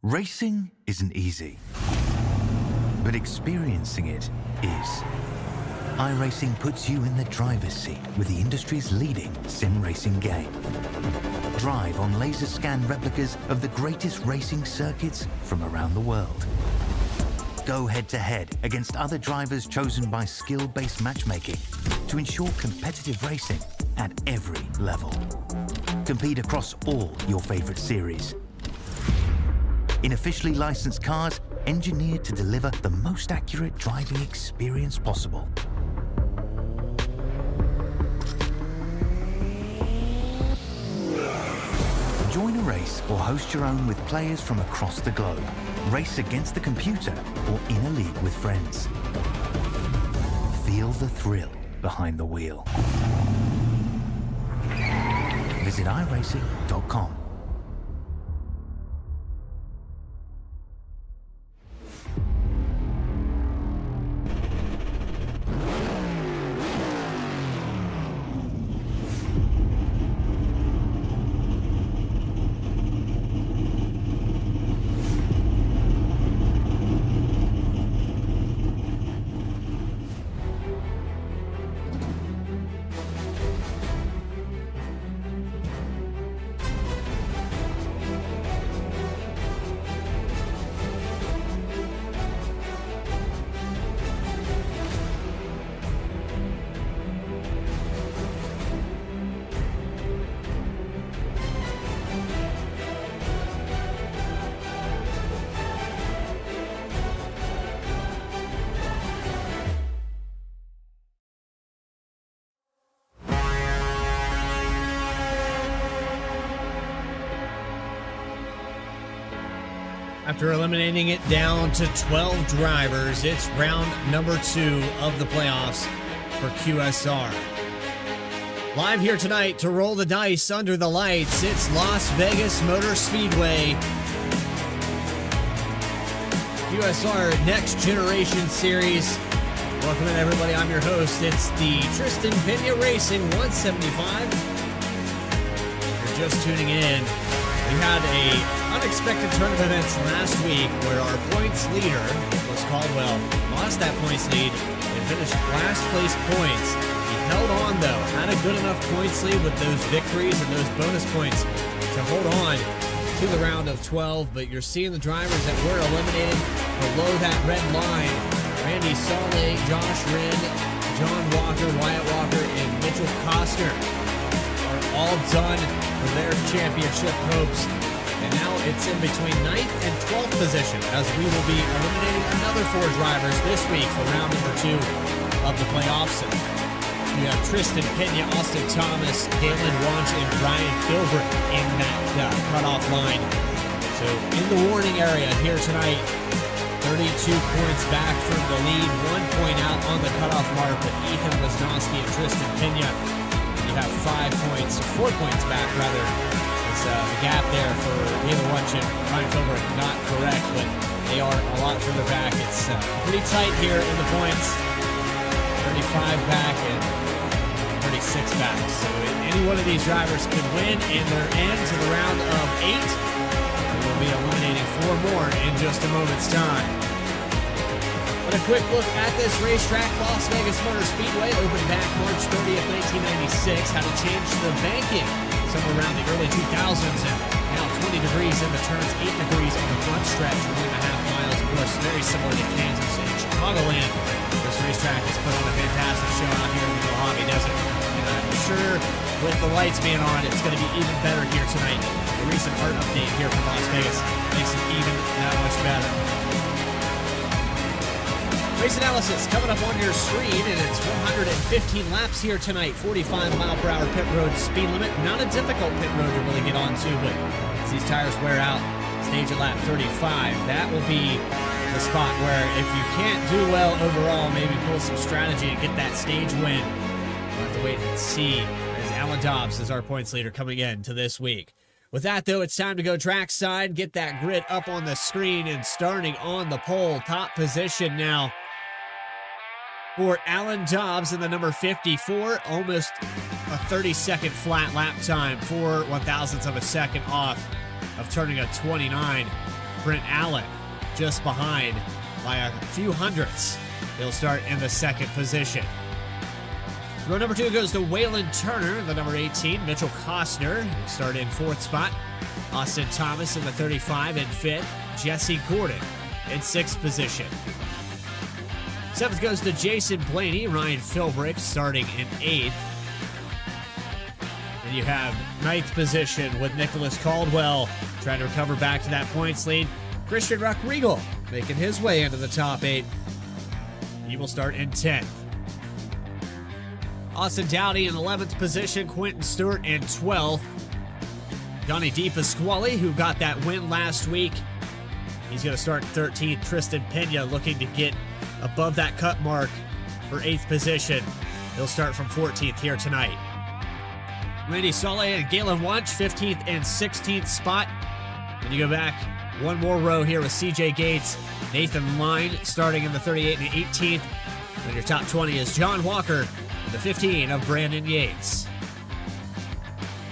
Racing isn't easy, but experiencing it is. iRacing puts you in the driver's seat with the industry's leading sim racing game. Drive on laser scan replicas of the greatest racing circuits from around the world. Go head-to-head against other drivers chosen by skill-based matchmaking to ensure competitive racing at every level. Compete across all your favorite series. In officially licensed cars, engineered to deliver the most accurate driving experience possible. Join a race or host your own with players from across the globe. Race against the computer or in a league with friends. Feel the thrill behind the wheel. Visit iRacing.com. After eliminating it down to 12 drivers, it's round number 2 of the playoffs for QSR. Live here tonight to roll the dice under the lights, it's Las Vegas Motor Speedway. QSR Next Generation Series. Welcome in, everybody. I'm your host. It's the Tristan Pena Racing 175. If you're just tuning in, we had a unexpected turn of events last week where our points leader, was Caldwell, lost that points lead and finished last place points. He held on, though, had a good enough points lead with those victories and those bonus points to hold on to the round of 12. But you're seeing the drivers that were eliminated below that red line. Randy Saleh, Josh Wren, John Walker, Wyatt Walker, and Mitchell Costner are all done for their championship hopes. And now it's in between 9th and 12th position as we will be eliminating another 4 drivers this week for round number 2 of the playoffs. And we have Tristan Pena, Austin Thomas, Galen Wunsch, and Brian Filbert in that cutoff line. So in the warning area here tonight, 32 points back from the lead, 1 point out on the cutoff mark with Ethan Wisnowski and Tristan Pena. You have 4 points back rather. The gap there for Galen Wunsch and Brian Filbert, not correct, but they are a lot further back. It's pretty tight here in the points. 35 back and 36 back. So any one of these drivers could win, and they're into the round of 8. And we'll be eliminating 4 more in just a moment's time. But a quick look at this racetrack. Las Vegas Motor Speedway opened back March 30th, 1996. Had to change the banking somewhere around the early 2000s, and now 20 degrees in the turns, 8 degrees on the front stretch, 1.5 miles, of course, very similar to Kansas and Chicagoland. This racetrack has put on a fantastic show out here in the Mojave Desert, and I'm sure with the lights being on, it's going to be even better here tonight. The recent art update here from Las Vegas makes it even that much better. Race analysis coming up on your screen, and it's 115 laps here tonight. 45-mile-per-hour pit road speed limit. Not a difficult pit road to really get onto, but as these tires wear out, stage at lap 35. That will be the spot where if you can't do well overall, maybe pull some strategy and get that stage win. We'll have to wait and see as Alan Dobbs is our points leader coming in to this week. With that, though, it's time to go trackside, get that grid up on the screen, and starting on the pole, top position now for Alan Dobbs in the number 54, almost a 30-second flat lap time, 4 1/1000ths of a second off of turning a 29. Brent Allen, just behind by a few hundredths. He'll start in the second position. Row number 2 goes to Waylon Turner, the number 18. Mitchell Costner will start in 4th spot. Austin Thomas in the 35 in 5th. Jesse Gordon in 6th position. 7th goes to Jason Blaney. Ryan Philbrick starting in 8th. Then you have 9th position with Nicholas Caldwell trying to recover back to that points lead. Christian Rockriegel making his way into the top 8. He will start in 10th. Austin Dowdy in 11th position. Quentin Stewart in 12th. Johnny DePasquale, who got that win last week, he's going to start 13th. Tristan Pena looking to get above that cut mark for 8th position. He'll start from 14th here tonight. Randy Solé and Galen Wunsch, 15th and 16th spot. Then you go back one more row here with CJ Gates, Nathan Line starting in the 38 and 18th. Then your top 20 is John Walker, the 15 of Brandon Yates.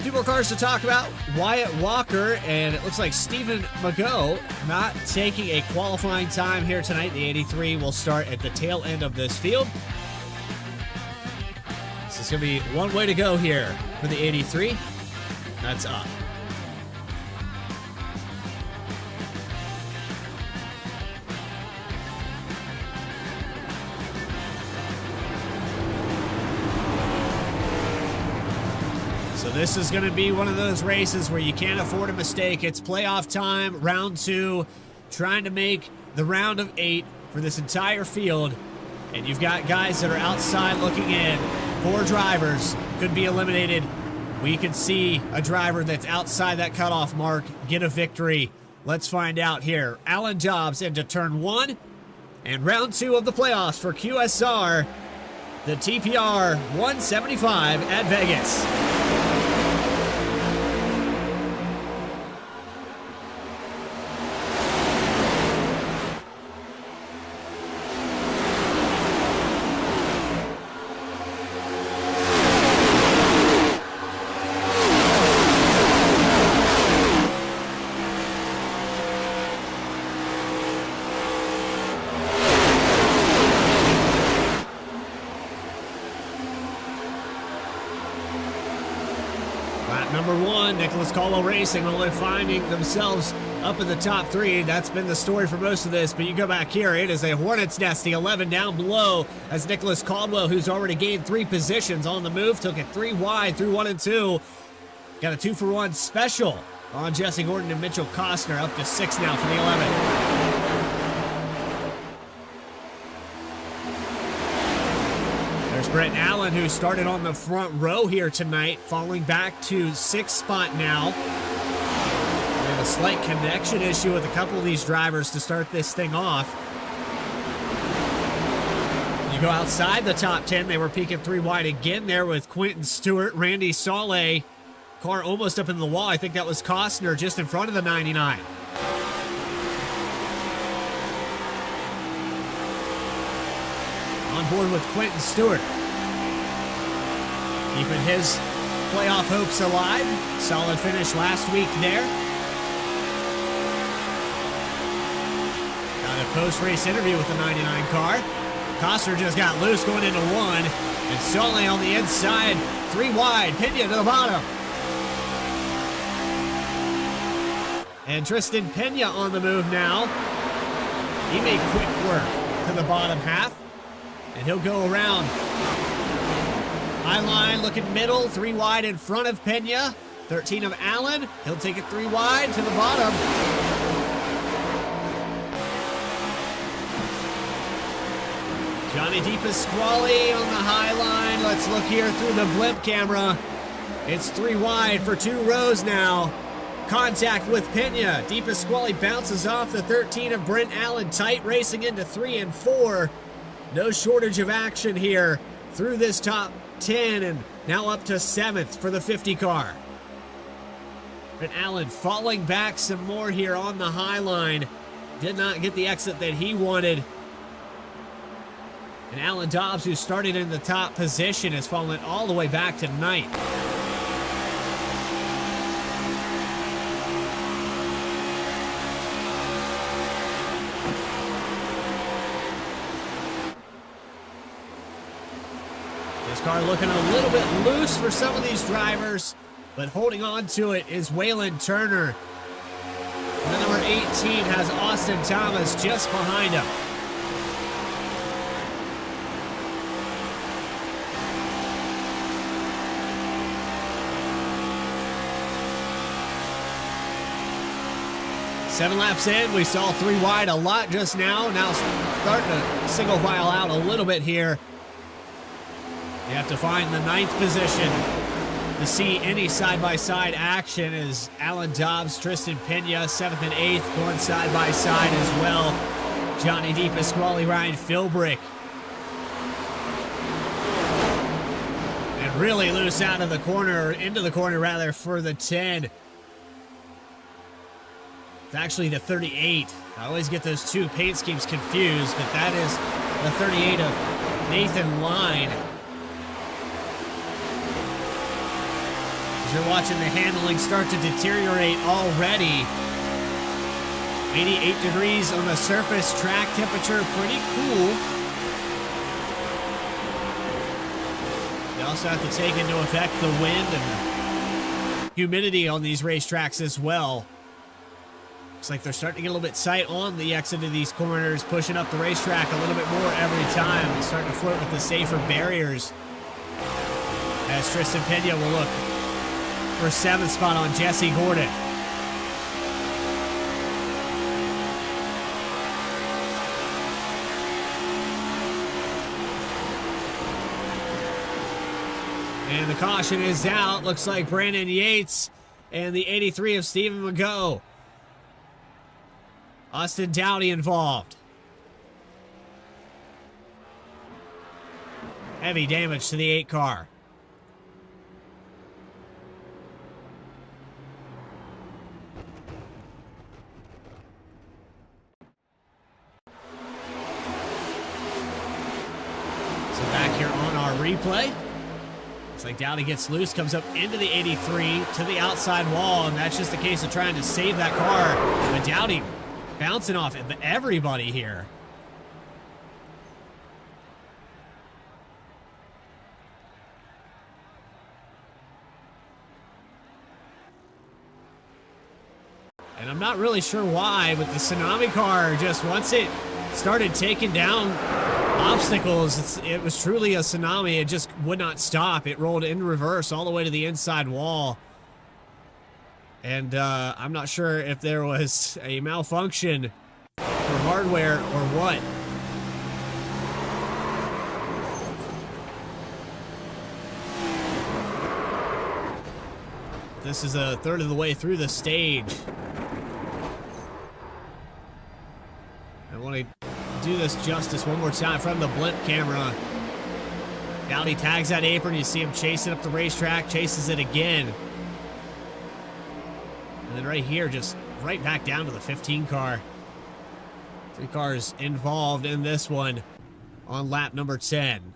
Two more cars to talk about. Wyatt Walker, and it looks like Stephen Mago not taking a qualifying time here tonight. The 83 will start at the tail end of this field. This is going to be one way to go here for the 83. That's up. So this is going to be one of those races where you can't afford a mistake. It's playoff time, round 2, trying to make the round of 8 for this entire field. And you've got guys that are outside looking in. 4 drivers could be eliminated. We could see a driver that's outside that cutoff mark get a victory. Let's find out here. Alan Dobbs into turn 1 and round 2 of the playoffs for QSR, the TPR 175 at Vegas. Number 1, Nicholas Caldwell Racing only finding themselves up in the top 3. That's been the story for most of this, but you go back here, it is a hornet's nest. The 11 down below as Nicholas Caldwell, who's already gained 3 positions on the move, took it 3 wide through 1 and 2. Got a 2-for-1 special on Jesse Gordon and Mitchell Costner, up to 6 now for the 11. There's Brent Allen, who started on the front row here tonight, falling back to 6th spot now. We have a slight connection issue with a couple of these drivers to start this thing off. You go outside the top 10, they were peaking 3 wide again there with Quentin Stewart, Randy Solé. Car almost up in the wall. I think that was Costner just in front of the 99. On board with Quentin Stewart, keeping his playoff hopes alive. Solid finish last week there. Got a post-race interview with the 99 car. Costner just got loose going into 1, and Solé on the inside, 3 wide, Pena to the bottom. And Tristan Pena on the move now. He made quick work to the bottom half. And he'll go around. High line looking middle, 3 wide in front of Pena. 13 of Allen. He'll take it 3 wide to the bottom. Johnny DePasquale on the high line. Let's look here through the blimp camera. It's 3 wide for 2 rows now. Contact with Pena. DePasquale bounces off the 13 of Brent Allen. Tight racing into 3 and 4. No shortage of action here through this top 10 and now up to 7th for the 50 car. But Allen falling back some more here on the high line. Did not get the exit that he wanted. And Alan Dobbs, who started in the top position, has fallen all the way back to 9th. This car looking a little bit loose for some of these drivers, but holding on to it is Waylon Turner. And the number 18 has Austin Thomas just behind him. Seven laps in, we saw 3 wide a lot just now. Now starting to single file out a little bit here. You have to find the 9th position to see any side-by-side action as Alan Dobbs, Tristan Pena, 7th and 8th going side-by-side as well. Johnny DePasquale, Ryan Philbrick. And really loose out of the corner, into the corner rather, for the 10. It's actually the 38. I always get those two paint schemes confused, but that is the 38 of Nathan Line. As you're watching the handling start to deteriorate already. 88 degrees on the surface, track temperature pretty cool. You also have to take into effect the wind and humidity on these racetracks as well. Looks like they're starting to get a little bit tight on the exit of these corners, pushing up the racetrack a little bit more every time. They're starting to flirt with the safer barriers. As Tristan Pena will look for 7th spot on Jesse Gordon. And the caution is out. Looks like Brandon Yates and the 83 of Stephen McGough. Austin Dowdy involved. Heavy damage to the 8 car. So back here on our replay. Looks like Dowdy gets loose, comes up into the 83 to the outside wall, and that's just a case of trying to save that car. But Dowdy bouncing off of everybody here. And I'm not really sure why, but the Tsunami car, just once it started taking down obstacles, it was truly a tsunami. It just would not stop. It rolled in reverse all the way to the inside wall. And I'm not sure if there was a malfunction for hardware or what. This is a third of the way through the stage. I want to do this justice one more time from the blimp camera. Dowdy tags that apron. You see him chasing up the racetrack, chases it again. And then right here, just right back down to the 15 car. 3 cars involved in this one on lap number 10.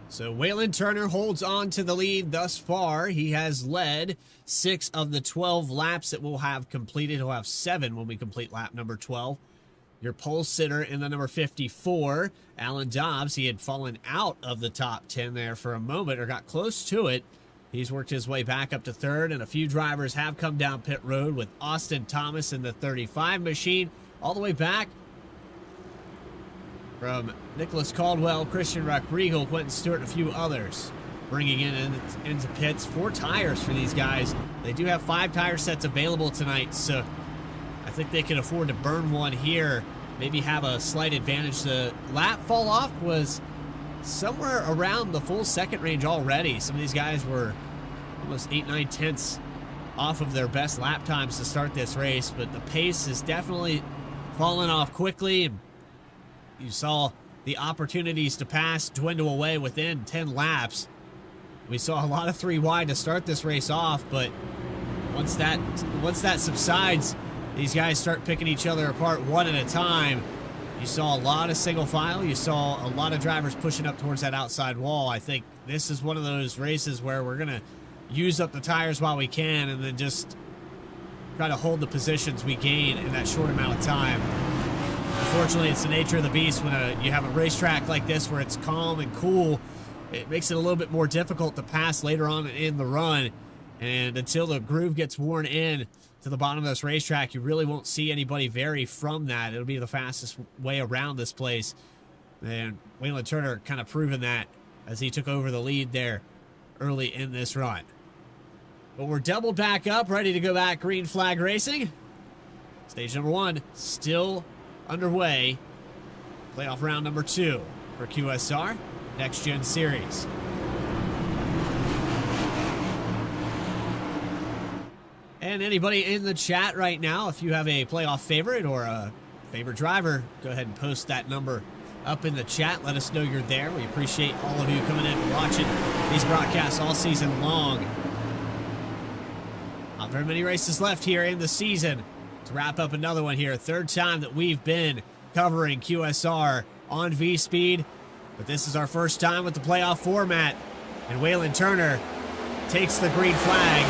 So Waylon Turner holds on to the lead thus far. He has led 6 of the 12 laps that we'll have completed. He'll have 7 when we complete lap number 12. Your pole sitter in the number 54, Alan Dobbs. He had fallen out of the top 10 there for a moment, or got close to it. He's worked his way back up to 3rd, and a few drivers have come down pit road with Austin Thomas in the 35 machine, all the way back from Nicholas Caldwell, Christian Rodrigo, Quentin Stewart, and a few others. Bringing into pits 4 tires for these guys. They do have 5 tire sets available tonight, so I think they can afford to burn one here. Maybe have a slight advantage. The lap fall off was somewhere around the full second range already. Some of these guys were almost 8-9 tenths off of their best lap times to start this race, but the pace is definitely falling off quickly. You saw the opportunities to pass dwindle away within 10 laps. We saw a lot of 3 wide to start this race off, but once that subsides, these guys start picking each other apart one at a time. You saw a lot of single file. You saw a lot of drivers pushing up towards that outside wall. I think this is one of those races where we're going to use up the tires while we can and then just try to hold the positions we gain in that short amount of time. Unfortunately, it's the nature of the beast when you have a racetrack like this where it's calm and cool. It makes it a little bit more difficult to pass later on in the run. And until the groove gets worn in to the bottom of this racetrack, you really won't see anybody vary from that. It'll be the fastest way around this place. And Waylon Turner kind of proven that as he took over the lead there early in this run. But we're doubled back up, ready to go back green flag racing. Stage number 1 still underway. Playoff round number 2 for QSR Next Gen Series. And anybody in the chat right now, if you have a playoff favorite or a favorite driver, go ahead and post that number up in the chat. Let us know you're there. We appreciate all of you coming in and watching these broadcasts all season long. Not very many races left here in the season to wrap up another one here. Third time that we've been covering QSR on V-Speed, but this is our first time with the playoff format. And Waylon Turner takes the green flag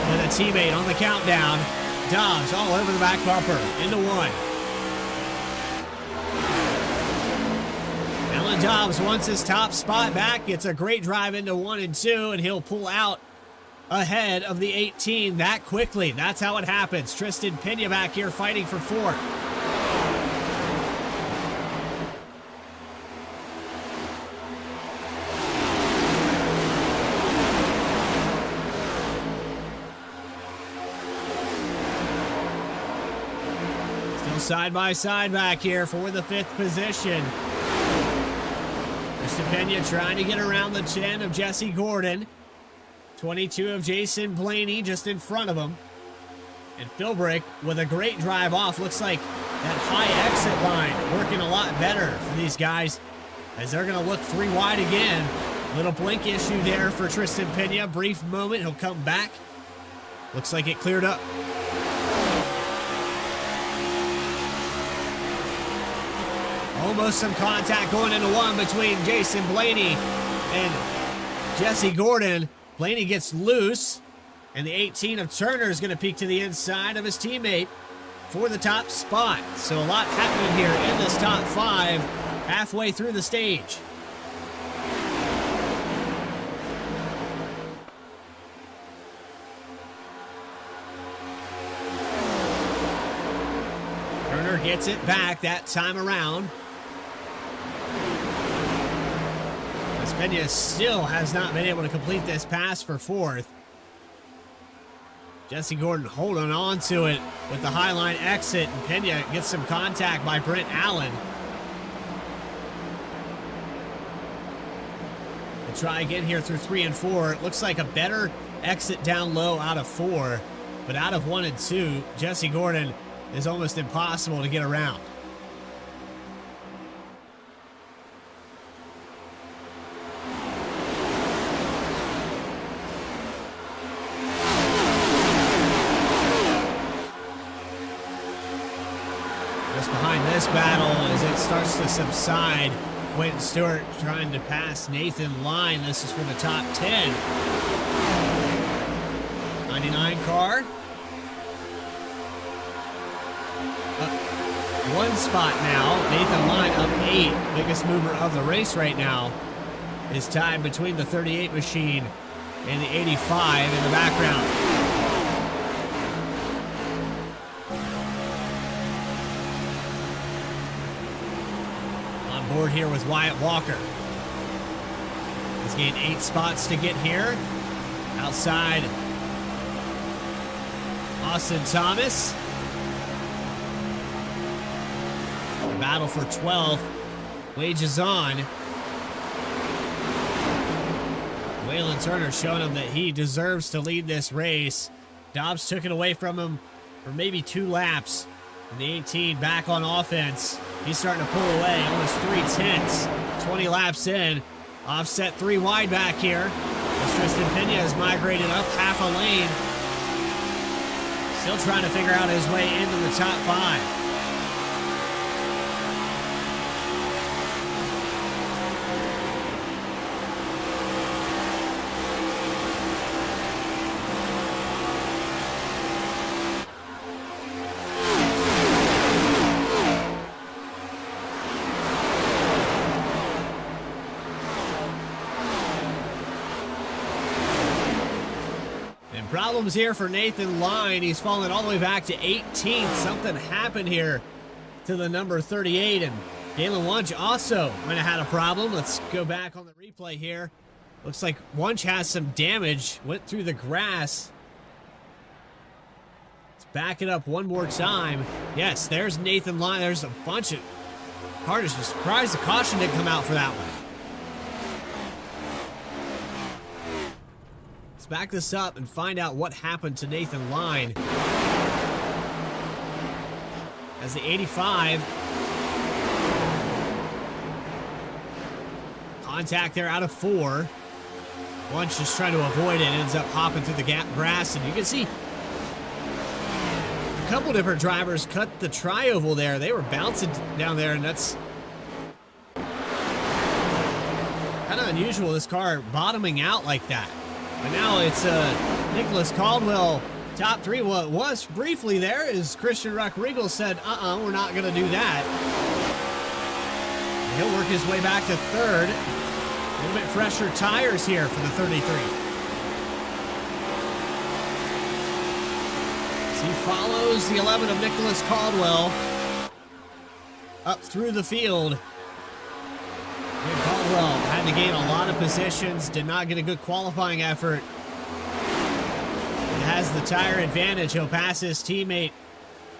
with a teammate on the countdown. Dobbs all over the back bumper into 1. Alan Dobbs wants his top spot back. Gets a great drive into 1 and 2, and he'll pull out ahead of the 18 that quickly. That's how it happens. Tristan Pena back here fighting for 4th. Still side by side back here for the 5th position. Tristan Pena trying to get around the 10 of Jesse Gordon. 22 of Jason Blaney just in front of him. And Philbrick with a great drive off. Looks like that high exit line working a lot better for these guys as they're going to look 3 wide again. Little blink issue there for Tristan Pena. Brief moment. He'll come back. Looks like it cleared up. Almost some contact going into 1 between Jason Blaney and Jesse Gordon. Blaney gets loose, and the 18 of Turner is going to peek to the inside of his teammate for the top spot. So a lot happening here in this top 5 halfway through the stage. Turner gets it back that time around. Pena still has not been able to complete this pass for 4th. Jesse Gordon holding on to it with the highline exit, and Pena gets some contact by Brent Allen. We'll try again here through 3 and 4. It looks like a better exit down low out of 4, but out of 1 and 2, Jesse Gordon is almost impossible to get around. This battle as it starts to subside. Quentin Stewart trying to pass Nathan Line. This is for the top 10. 99 car. Up 1 spot now. Nathan Line up 8. Biggest mover of the race right now is tied between the 38 machine and the 85 in the background. Board here with Wyatt Walker. He's gained 8 spots to get here. Outside, Austin Thomas. The battle for 12th wages on. Waylon Turner showing him that he deserves to lead this race. Dobbs took it away from him for maybe 2 laps. And the 18 back on offense. He's starting to pull away, almost 3/10. 20 laps in. Offset 3 wide back here. As Tristan Pena has migrated up half a lane. Still trying to figure out his way into the top 5. problems here for Nathan Line. He's fallen all the way back to 18th. Something happened here to the number 38, and Galen Wunsch also might have had a problem. Let's go back on the replay here. Looks like Wunsch has some damage, went through the grass. Let's back it up one more time. Yes, there's Nathan Line. There's a bunch of cars. Was surprised the caution didn't come out for that one. Let's back this up and find out what happened to Nathan Line. As the 85, contact there out of 4. Wunsch just trying to avoid it, ends up hopping through the grass, and you can see a couple different drivers cut the tri-oval there. They were bouncing down there, and that's kind of unusual, this car bottoming out like that. But now it's Nicholas Caldwell, top 3. Well, it was briefly there as Christian Ruck-Regal said, we're not going to do that. And he'll work his way back to 3rd. A little bit fresher tires here for the 33. As he follows the 11 of Nicholas Caldwell up through the field. And Caldwell had to gain a lot of positions, did not get a good qualifying effort. He has the tire advantage. He'll pass his teammate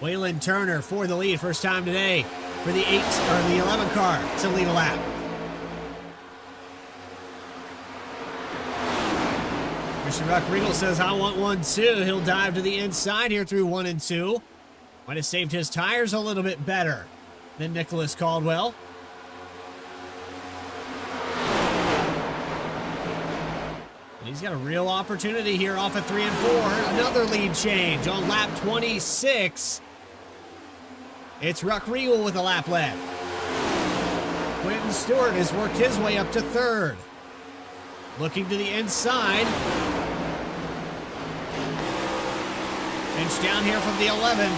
Waylon Turner for the lead. First time today for the 11 car to lead a lap. Christian Ruck-Regal says, I want 1, 2. He'll dive to the inside here through 1 and 2. Might have saved his tires a little bit better than Nicholas Caldwell. And he's got a real opportunity here off of 3 and 4. Another lead change on lap 26. It's Ruck-Regal with a lap lead. Quentin Stewart has worked his way up to 3rd. Looking to the inside. Inch down here from the 11.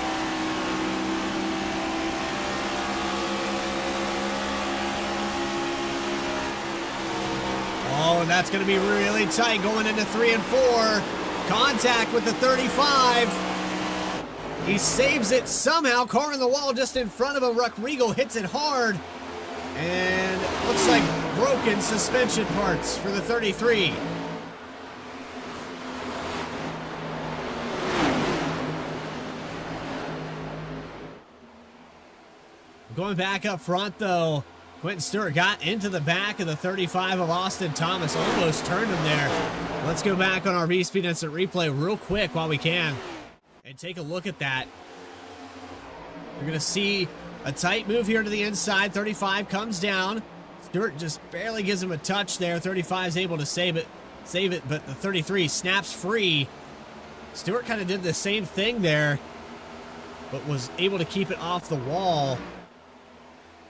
Oh, and that's going to be really tight going into 3 and 4. Contact with the 35. He saves it somehow. Car on the wall just in front of him. Ruck-Regal hits it hard. And looks like broken suspension parts for the 33. Going back up front, though, Quentin Stewart got into the back of the 35 of Austin Thomas. Almost turned him there. Let's go back on our V-Speed Instant Replay real quick while we can and take a look at that. You're going to see a tight move here to the inside. 35 comes down. Stewart just barely gives him a touch there. 35 is able to save it, but the 33 snaps free. Stewart kind of did the same thing there, but was able to keep it off the wall.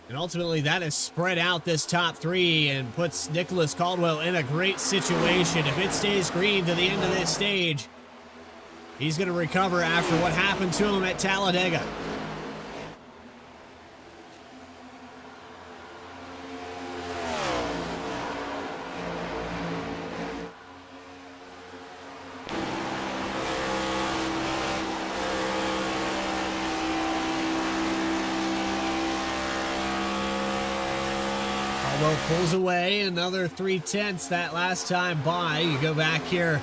And ultimately, that has spread out this top 3 and puts Nicholas Caldwell in a great situation. If it stays green to the end of this stage, he's going to recover after what happened to him at Talladega. Pulls away another 3/10 that last time by. You go back here.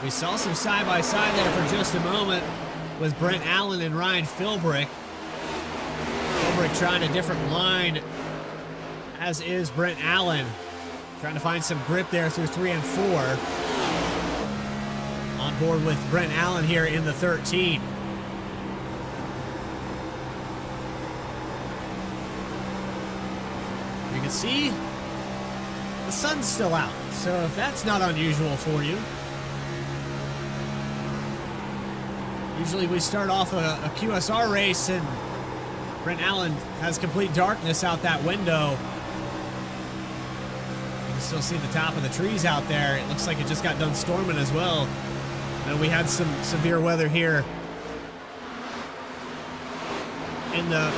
We saw some side-by-side there for just a moment with Brent Allen and Ryan Philbrick. Philbrick trying a different line, as is Brent Allen. Trying to find some grip there through 3 and 4. On board with Brent Allen here in the 13. You can see the sun's still out, so if that's not unusual for you. Usually we start off a QSR race and Brent Allen has complete darkness out that window. You can still see the top of the trees out there. It looks like it just got done storming as well. And we had some severe weather here in the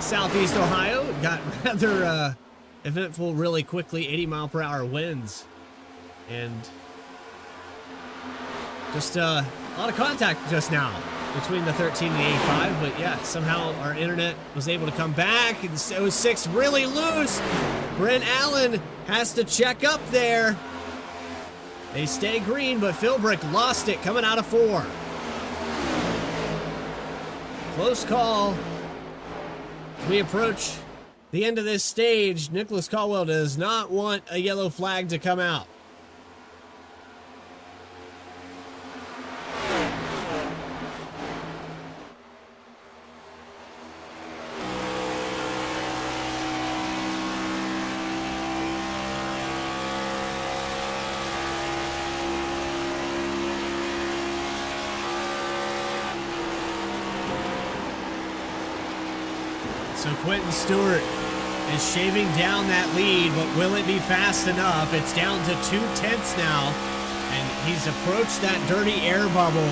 southeast Ohio. It got rather eventful really quickly, 80-mile-per-hour winds. And Just a lot of contact just now between the 13 and the 85, but yeah, somehow our internet was able to come back. The 06 really loose. Brent Allen has to check up there. They stay green, but Philbrick lost it coming out of 4. Close call. As we approach the end of this stage, Nicholas Caldwell does not want a yellow flag to come out. So Quentin Stewart is shaving down that lead, but will it be fast enough? It's down to 2/10 now, and he's approached that dirty air bubble.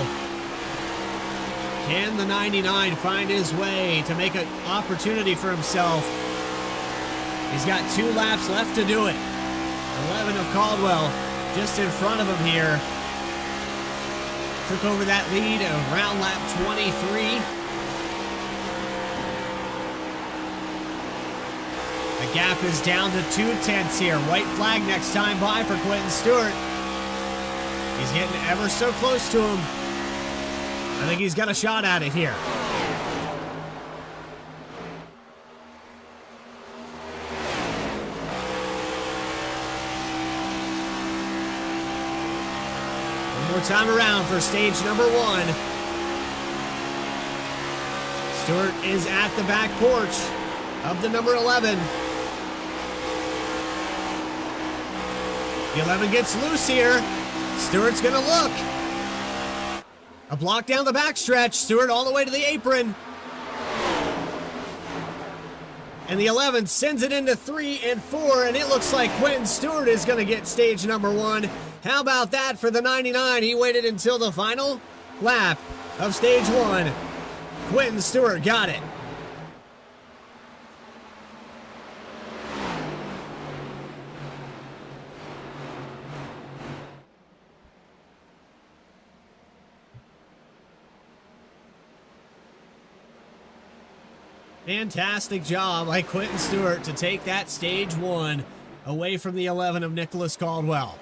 Can the 99 find his way to make an opportunity for himself? He's got 2 laps left to do it. 11 of Caldwell just in front of him here. Took over that lead around lap 23. The gap is down to 2/10 here. White flag next time by for Quentin Stewart. He's getting ever so close to him. I think he's got a shot at it here. One more time around for stage number 1. Stewart is at the back porch of the number 11. The 11 gets loose here. Stewart's going to look. A block down the backstretch. Stewart all the way to the apron. And the 11 sends it into 3 and 4, and it looks like Quentin Stewart is going to get stage number 1. How about that for the 99? He waited until the final lap of stage 1. Quentin Stewart got it. Fantastic job by Quentin Stewart to take that stage 1 away from the 11 of Nicholas Caldwell.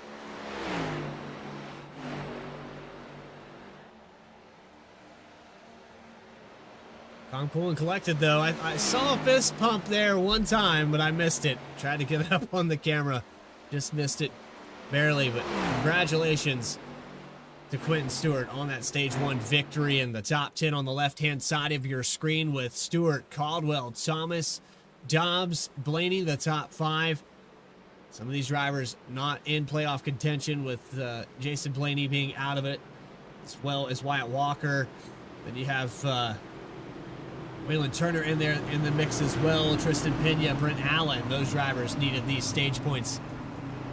Calm, cool, and collected, though. I saw a fist pump there one time, but I missed it. Tried to get it up on the camera. Just missed it barely, but congratulations to Quentin Stewart on that stage 1 victory in the top 10 on the left-hand side of your screen with Stewart, Caldwell, Thomas, Dobbs, Blaney, the top 5. Some of these drivers not in playoff contention with Jason Blaney being out of it, as well as Wyatt Walker. Then you have Waylon Turner in there in the mix as well, Tristan Pena, Brent Allen. Those drivers needed these stage points,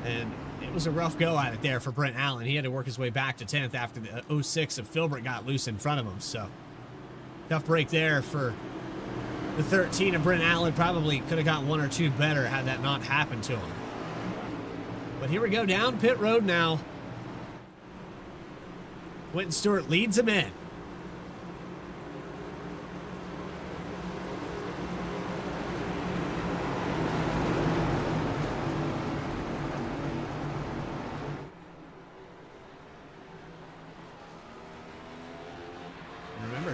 and it was a rough go at it there for Brent Allen. He had to work his way back to 10th after the 06 of Philbrick got loose in front of him. So tough break there for the 13 of Brent Allen. Probably could have got 1 or 2 better had that not happened to him. But here we go down pit road now. Quentin Stewart leads him in.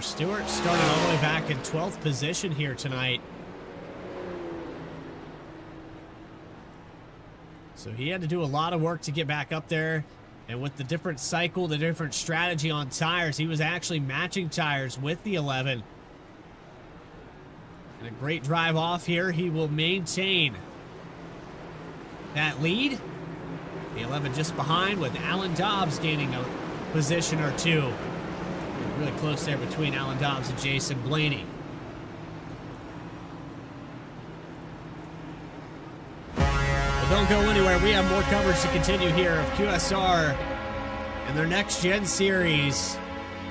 Stewart started all the way back in 12th position here tonight. So he had to do a lot of work to get back up there. And with the different cycle, the different strategy on tires, he was actually matching tires with the 11. And a great drive off here. He will maintain that lead. The 11 just behind with Alan Dobbs gaining a position or 2. Really close there between Alan Dobbs and Jason Blaney. Well, don't go anywhere. We have more coverage to continue here of QSR and their next gen series.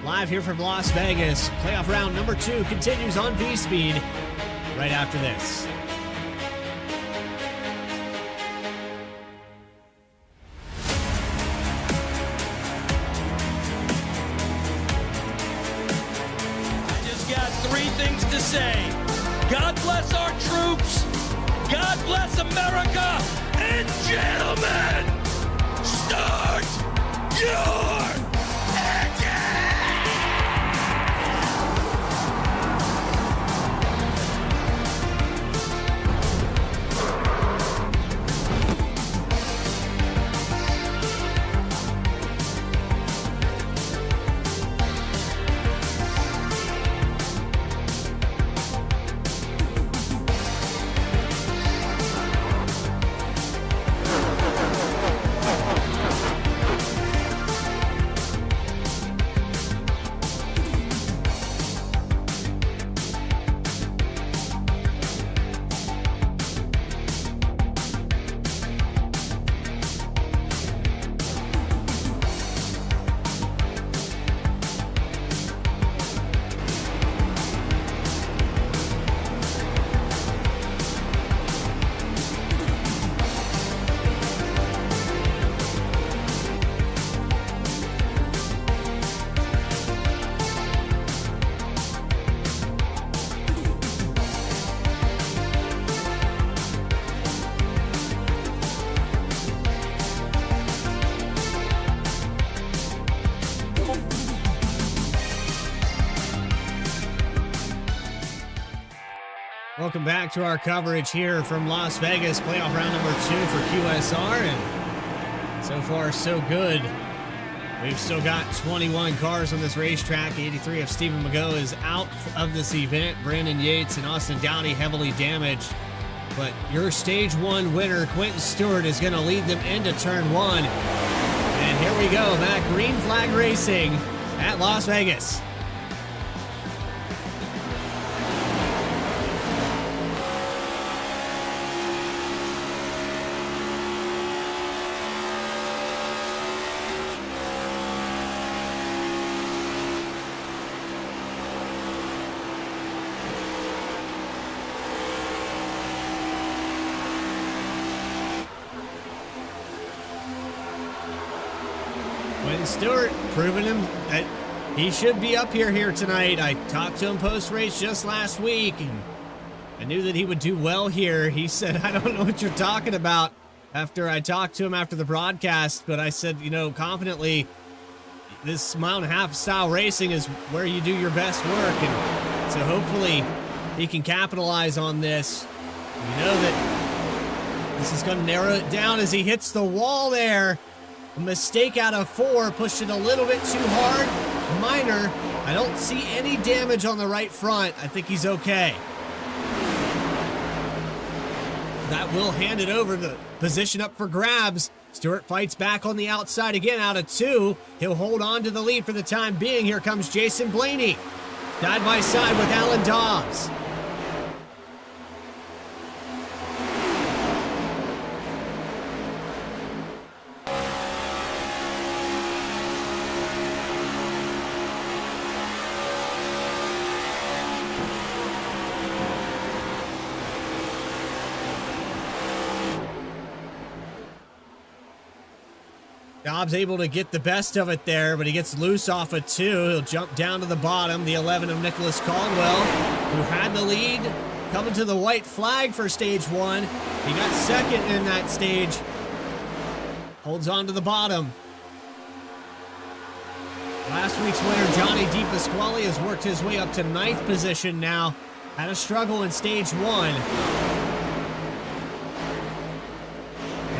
Live here from Las Vegas. Playoff round number 2 continues on V-Speed right after this. say, God bless our troops, God bless America, and gentlemen, start your engine! Welcome back to our coverage here from Las Vegas, playoff round number 2 for QSR, and so far so good. We've still got 21 cars on this racetrack. 83 of Stephen Mago is out of this event. Brandon Yates and Austin Dowdy heavily damaged. But your stage 1 winner, Quentin Stewart, is going to lead them into turn 1. And here we go, back green flag racing at Las Vegas. Quentin Stewart proving him that he should be up here tonight. I talked to him post-race just last week, and I knew that he would do well here. He said, I don't know what you're talking about, after I talked to him after the broadcast, but I said, you know, confidently, this mile-and-a-half style racing is where you do your best work, and so hopefully he can capitalize on this. You know that this is going to narrow it down as he hits the wall there. A mistake out of 4, pushed it a little bit too hard. Minor. I don't see any damage on the right front. I think he's okay. That will hand it over to position up for grabs. Stewart fights back on the outside again out of 2. He'll hold on to the lead for the time being. Here comes Jason Blaney. Side by side with Alan Dobbs. Dobbs able to get the best of it there, but he gets loose off of 2. He'll jump down to the bottom. The 11 of Nicholas Caldwell, who had the lead, coming to the white flag for stage 1. He got second in that stage. Holds on to the bottom. Last week's winner, Johnny DePasquale, has worked his way up to 9th position now. Had a struggle in stage 1.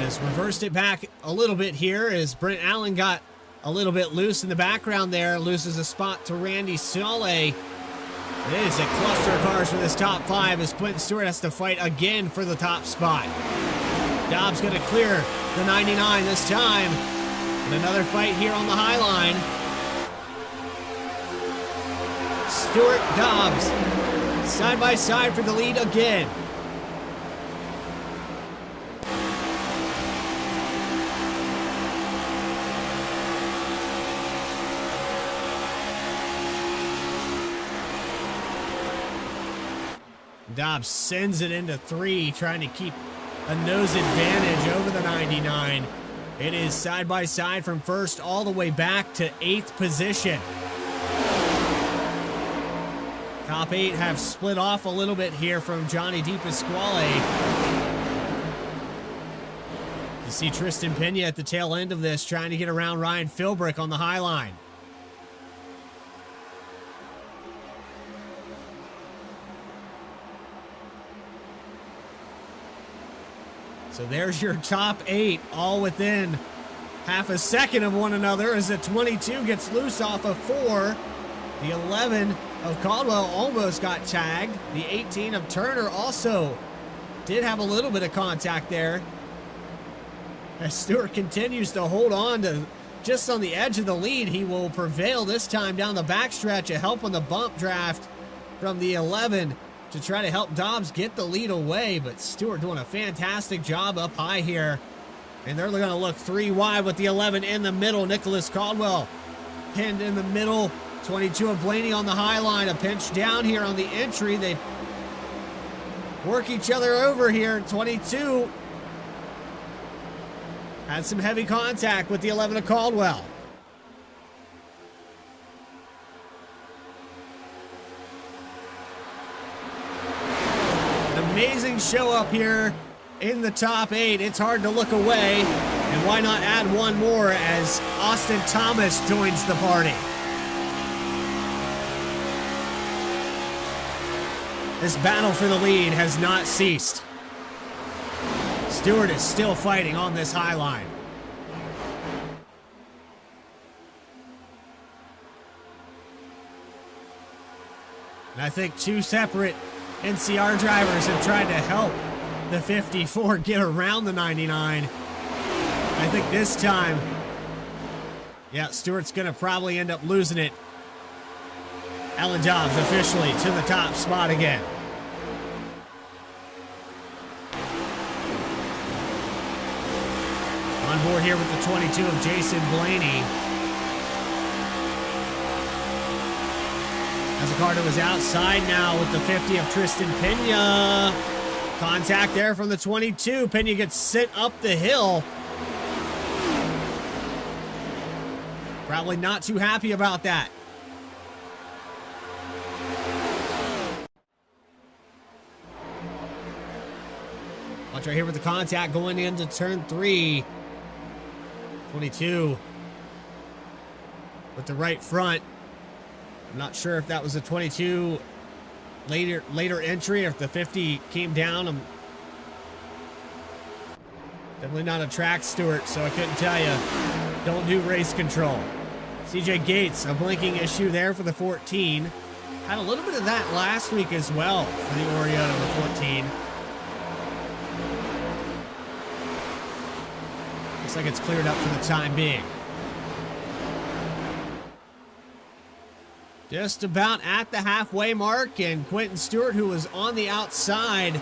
Has reversed it back a little bit here as Brent Allen got a little bit loose in the background there. Loses a spot to Randy Sole. It is a cluster of cars for this top 5 as Quentin Stewart has to fight again for the top spot. Dobbs going to clear the 99 this time. And another fight here on the high line. Stewart, Dobbs, side by side for the lead again. Dobbs sends it into 3, trying to keep a nose advantage over the 99. It is side by side from 1st all the way back to 8th position. Top 8 have split off a little bit here from Johnny DePasquale. You see Tristan Pena at the tail end of this, trying to get around Ryan Philbrick on the high line. So there's your top 8, all within half a second of one another as the 22 gets loose off of 4. The 11 of Caldwell almost got tagged. The 18 of Turner also did have a little bit of contact there. As Stewart continues to hold on to just on the edge of the lead, he will prevail this time down the backstretch. A help on the bump draft from the 11 to try to help Dobbs get the lead away, but Stewart doing a fantastic job up high here. And they're going to look 3 wide with the 11 in the middle. Nicholas Caldwell pinned in the middle. 22 of Blaney on the high line. A pinch down here on the entry. They work each other over here. 22 had some heavy contact with the 11 of Caldwell. Amazing show up here in the top 8. It's hard to look away. And why not add one more as Austin Thomas joins the party. This battle for the lead has not ceased. Stewart is still fighting on this high line. And I think 2 separate NCR drivers have tried to help the 54 get around the 99. I think this time, yeah, Stewart's going to probably end up losing it. Alan Dobbs officially to the top spot again. On board here with the 22 of Jason Blaney. Azaccardo is outside now with the 50 of Tristan Pena. Contact there from the 22. Pena gets sent up the hill. Probably not too happy about that. Watch right here with the contact going into turn 3. 22 with the right front. I'm not sure if that was a 22 later entry or if the 50 came down. I'm definitely not a track steward, so I couldn't tell you. Don't do race control. CJ Gates, a blinking issue there for the 14. Had a little bit of that last week as well for the Oreo of the 14. Looks like it's cleared up for the time being. Just about at the halfway mark, and Quentin Stewart, who was on the outside,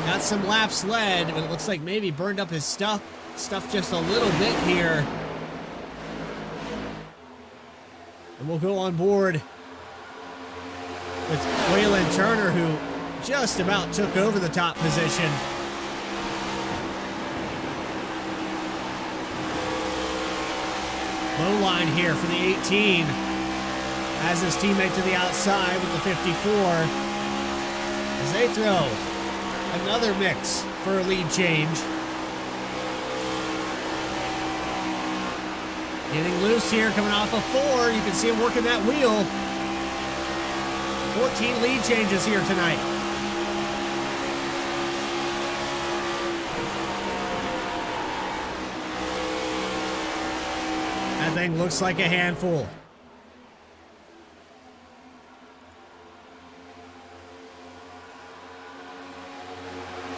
got some laps led, but it looks like maybe burned up his stuff just a little bit here. And we'll go on board with Waylon Turner, who just about took over the top position. Low line here for the 18. Has his teammate to the outside with the 54. As they throw another mix for a lead change. Getting loose here, coming off of 4. You can see him working that wheel. 14 lead changes here tonight. That thing looks like a handful.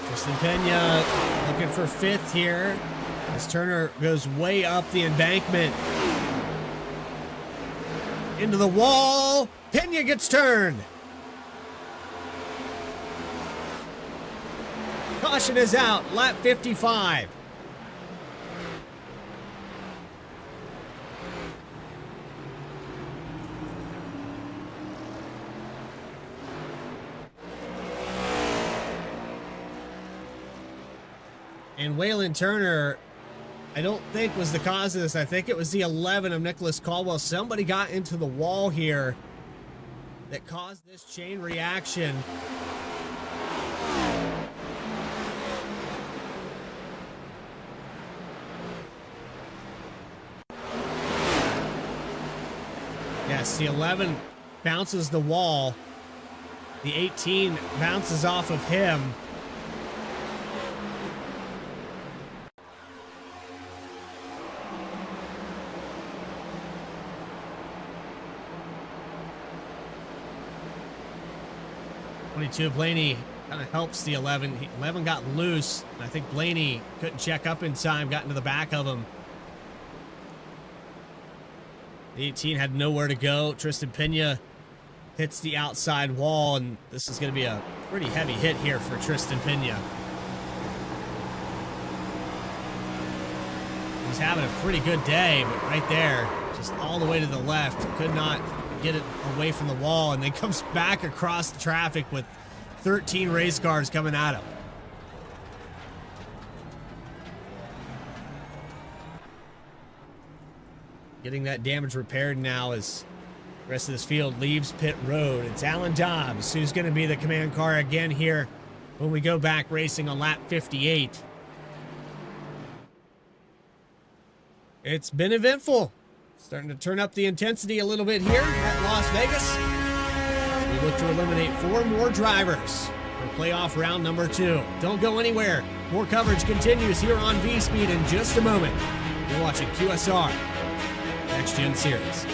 Tristan Pena looking for 5th here as Turner goes way up the embankment. Into the wall. Pena gets turned. Caution is out. Lap 55. And Waylon Turner, I don't think was the cause of this. I think it was the 11 of Nicholas Caldwell. Somebody got into the wall here that caused this chain reaction. Yes, the 11 bounces the wall. The 18 bounces off of him. Blaney kind of helps the 11. 11 got loose, and I think Blaney couldn't check up in time, got into the back of him. The 18 had nowhere to go. Tristan Pena hits the outside wall, and this is going to be a pretty heavy hit here for Tristan Pena. He's having a pretty good day, but right there, just all the way to the left, could not get it away from the wall, and then comes back across the traffic with 13 race cars coming at him. Getting that damage repaired now as the rest of this field leaves pit road. It's Alan Dobbs who's going to be the command car again here when we go back racing on lap 58. It's been eventful. Starting to turn up the intensity a little bit here at Las Vegas. We look to eliminate 4 more drivers for playoff round number 2. Don't go anywhere. More coverage continues here on V-Speed in just a moment. You're watching QSR Next Gen Series.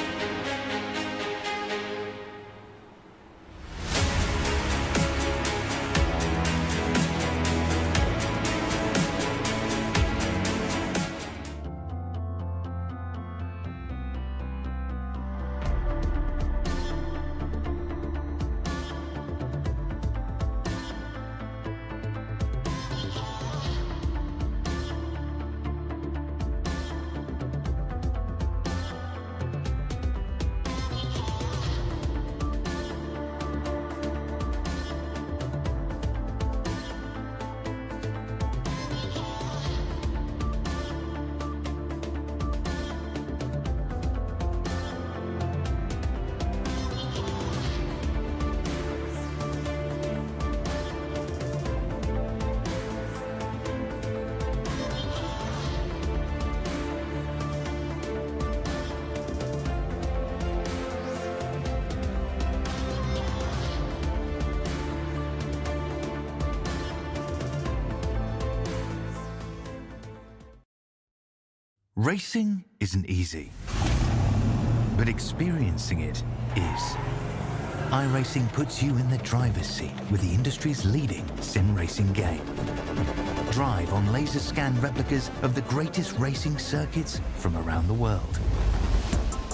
Racing isn't easy, but experiencing it is. iRacing puts you in the driver's seat with the industry's leading sim racing game. Drive on laser scan replicas of the greatest racing circuits from around the world.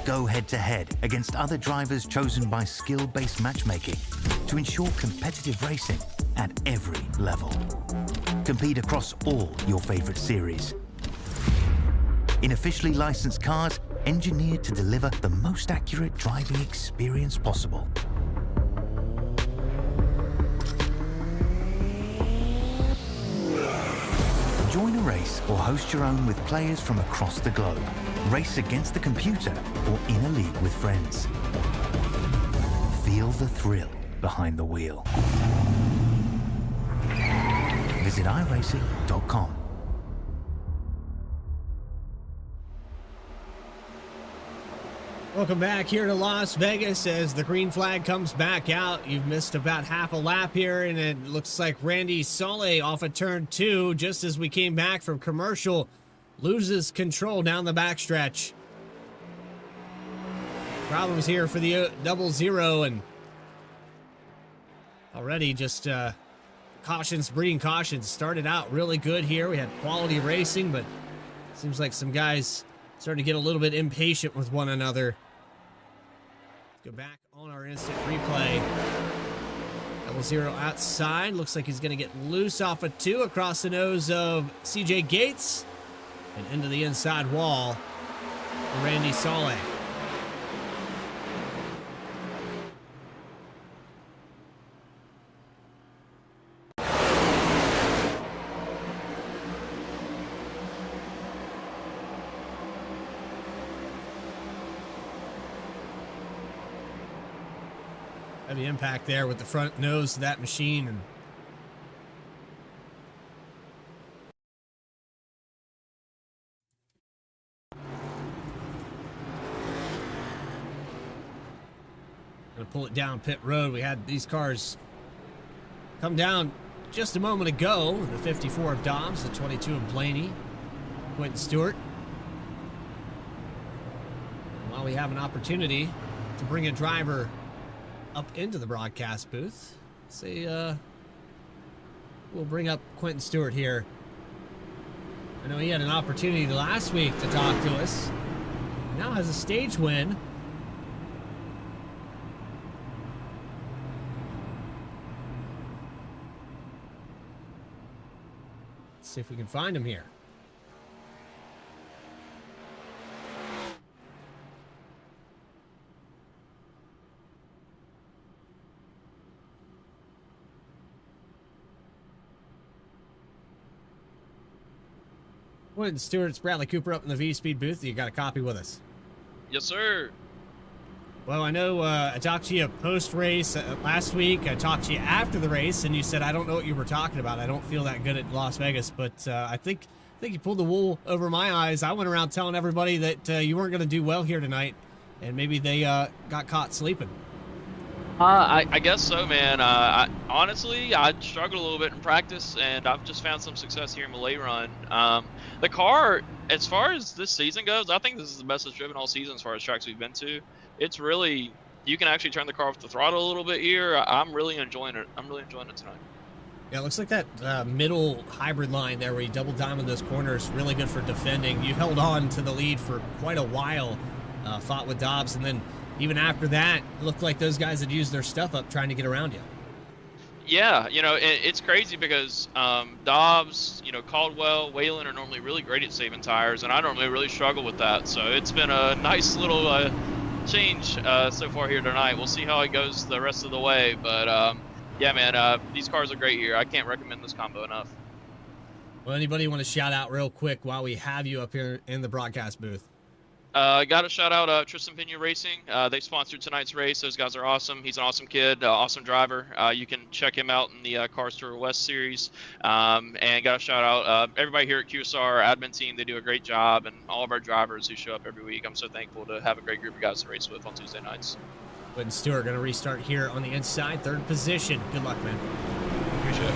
Go head-to-head against other drivers chosen by skill-based matchmaking to ensure competitive racing at every level. Compete across all your favorite series in officially licensed cars engineered to deliver the most accurate driving experience possible. Join a race or host your own with players from across the globe. Race against the computer or in a league with friends. Feel the thrill behind the wheel. Visit iRacing.com. Welcome back here to Las Vegas as the green flag comes back out. You've missed about half a lap here, and it looks like Randy Solé off of turn 2, just as we came back from commercial, loses control down the backstretch. Problems here for the 00, and already just cautions, breeding cautions. Started out really good here. We had quality racing, but seems like some guys starting to get a little bit impatient with one another. Go back on our instant replay. 00 outside. Looks like he's going to get loose off of 2 across the nose of CJ Gates and into the inside wall for Randy Solé. Heavy impact there with the front nose of that machine. And gonna pull it down pit road. We had these cars come down just a moment ago. The 54 of Dobbs, the 22 of Blaney, Quentin Stewart. While we have an opportunity to bring a driver up into the broadcast booth, we'll bring up Quentin Stewart here. I know he had an opportunity last week to talk to us. Now has a stage win. Let's see if we can find him here. Quentin Stewart's Bradley Cooper up in the V-Speed booth. You got a copy with us? Yes, sir. Well, I know I talked to you post-race last week. I talked to you after the race, and you said, I don't know what you were talking about. I don't feel that good at Las Vegas, but I think you pulled the wool over my eyes. I went around telling everybody that you weren't going to do well here tonight, and maybe they got caught sleeping. I guess so, man. Honestly, I struggled a little bit in practice, and I've just found some success here in the late run. The car, as far as this season goes, I think this is the best it's driven all season as far as tracks we've been to. It's really, you can actually turn the car off the throttle a little bit here. I'm really enjoying it. I'm really enjoying it tonight. Yeah, it looks like that middle hybrid line there where you double diamond those corners, really good for defending. You held on to the lead for quite a while, fought with Dobbs, and then even after that, it looked like those guys had used their stuff up trying to get around you. Yeah, it's crazy because Dobbs, Caldwell, Whalen are normally really great at saving tires, and I normally really struggle with that. So it's been a nice little change so far here tonight. We'll see how it goes the rest of the way. But, yeah, man, these cars are great here. I can't recommend this combo enough. Well, anybody want to shout out real quick while we have you up here in the broadcast booth? Got to shout out Tristan Pena Racing. They sponsored tonight's race. Those guys are awesome. He's an awesome kid, awesome driver. You can check him out in the Cars Tour West series. And got to shout out everybody here at QSR, our admin team. They do a great job, and all of our drivers who show up every week. I'm so thankful to have a great group of guys to race with on Tuesday nights. Quentin Stewart going to restart here on the inside, third position. Good luck, man. Appreciate it.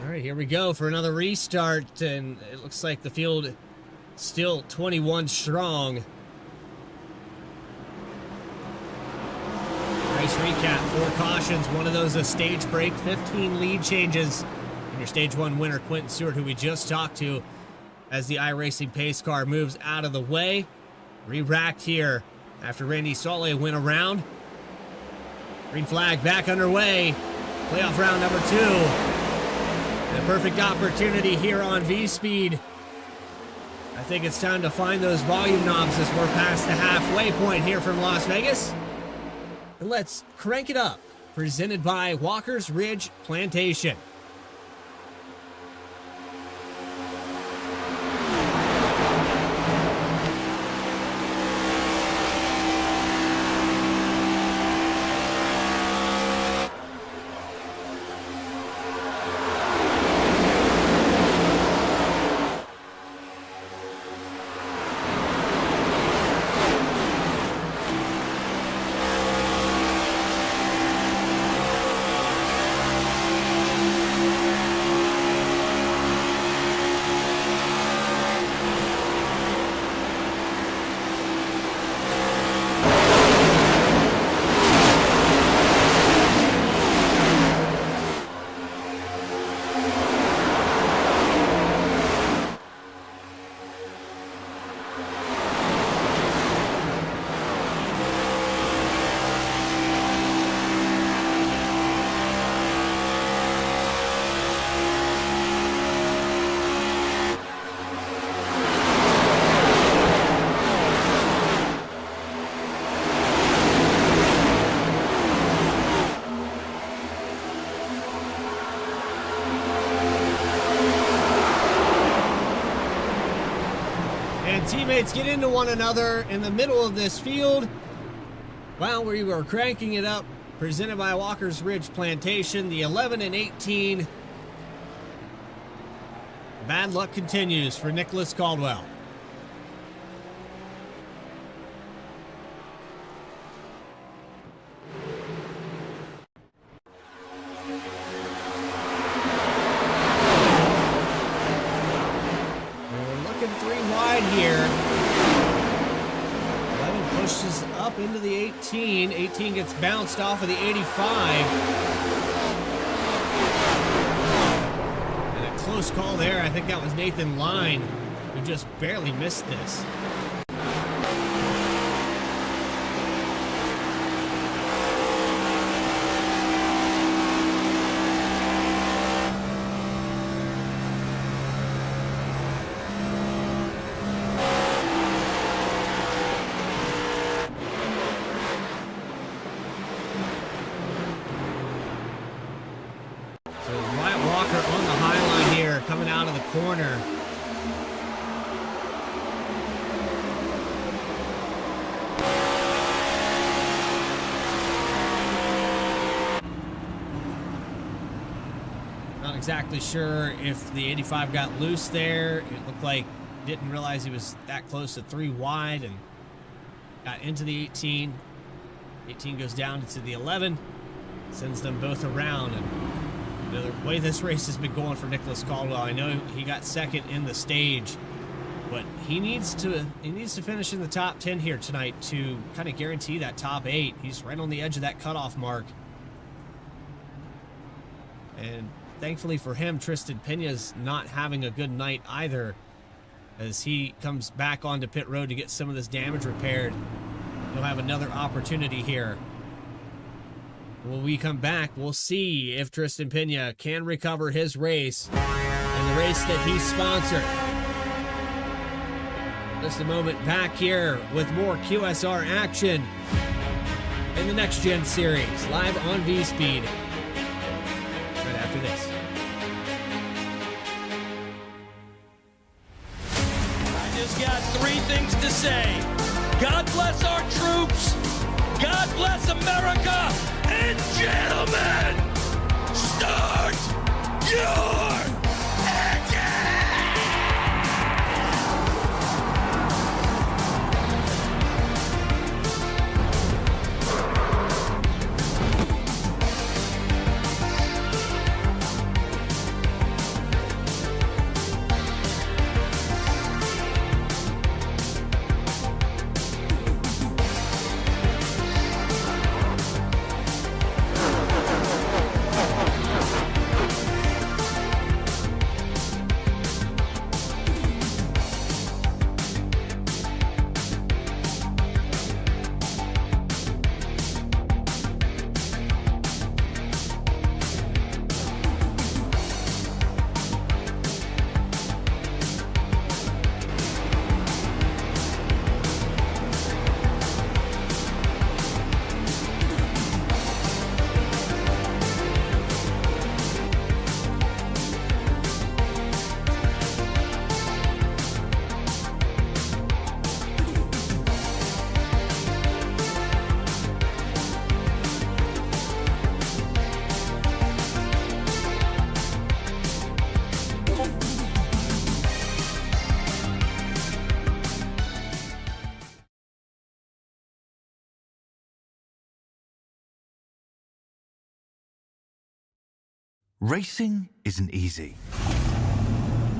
All right, here we go for another restart, and it looks like the field still 21 strong. Race recap, 4 cautions, one of those a stage break, 15 lead changes, and your stage 1 winner, Quentin Stewart, who we just talked to, as the iRacing pace car moves out of the way. Re-racked here after Randy Saleh went around. Green flag back underway. Playoff round number 2. And a perfect opportunity here on V-Speed. I think it's time to find those volume knobs as we're past the halfway point here from Las Vegas. And let's crank it up. Presented by Walker's Ridge Plantation. Teammates get into one another in the middle of this field. Well, we were cranking it up, presented by Walker's Ridge Plantation, the 11 and 18. Bad luck continues for Nicholas Caldwell. We're looking 3 wide here. 11 pushes up into the 18. 18 gets bounced off of the 85. And a close call there. I think that was Nathan Line who just barely missed this. On the high line here, coming out of the corner. Not exactly sure if the 85 got loose there. It looked like didn't realize he was that close to 3 wide and got into the 18. 18 goes down to the 11, sends them both around. And the way this race has been going for Nicholas Caldwell, I know he got second in the stage, but he needs to finish in the top 10 here tonight to kind of guarantee that top 8. He's right on the edge of that cutoff mark. And thankfully for him, Tristan Pena's not having a good night either, as he comes back onto pit road to get some of this damage repaired. He'll have another opportunity here. When we come back, we'll see if Tristan Pena can recover his race and the race that he sponsored. Just a moment, back here with more QSR action in the Next Gen Series, live on V-Speed. Right after this. I just got 3 things to say. God bless our troops. God bless America. And gentlemen, start your Racing isn't easy,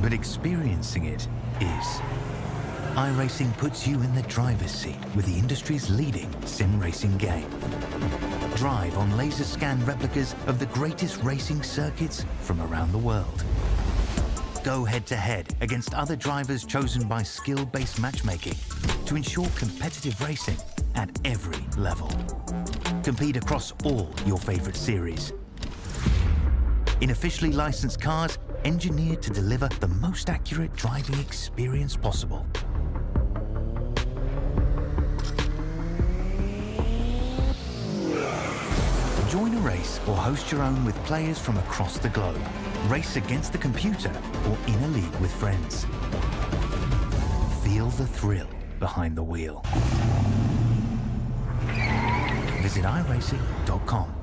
but experiencing it is. iRacing puts you in the driver's seat with the industry's leading sim racing game. Drive on laser scan replicas of the greatest racing circuits from around the world. Go head-to-head against other drivers chosen by skill-based matchmaking to ensure competitive racing at every level. Compete across all your favorite series. In officially licensed cars, engineered to deliver the most accurate driving experience possible. Join a race or host your own with players from across the globe. Race against the computer or in a league with friends. Feel the thrill behind the wheel. visit iRacing.com.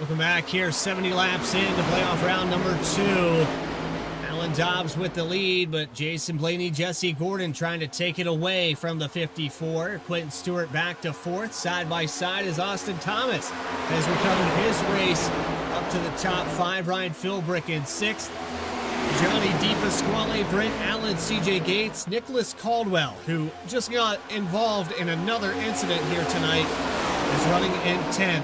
Welcome back here, 70 laps into playoff round number 2. Alan Dobbs with the lead, but Jason Blaney, Jesse Gordon trying to take it away from the 54. Quentin Stewart back to 4th. Side by side is Austin Thomas has recovered his race up to the top 5. Ryan Philbrick in 6th. Johnny DePasquale, Brent Allen, CJ Gates, Nicholas Caldwell, who just got involved in another incident here tonight, is running in 10th.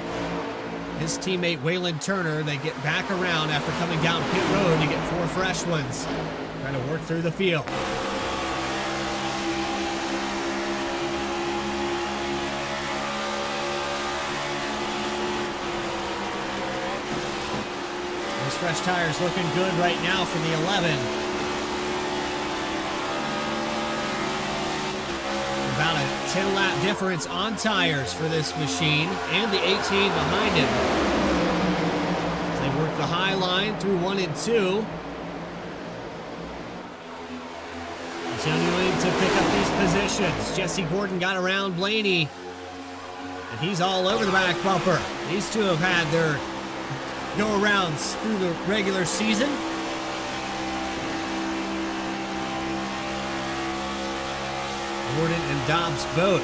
His teammate Waylon Turner, they get back around after coming down pit road to get 4 fresh ones. Trying to work through the field. Those fresh tires looking good right now for the 11. About a 10-lap difference on tires for this machine and the 18 behind him. As they work the high line through 1 and 2. Continuing to pick up these positions. Jesse Gordon got around Blaney, and he's all over the back bumper. These two have had their go-arounds through the regular season. Gordon and Dobbs both.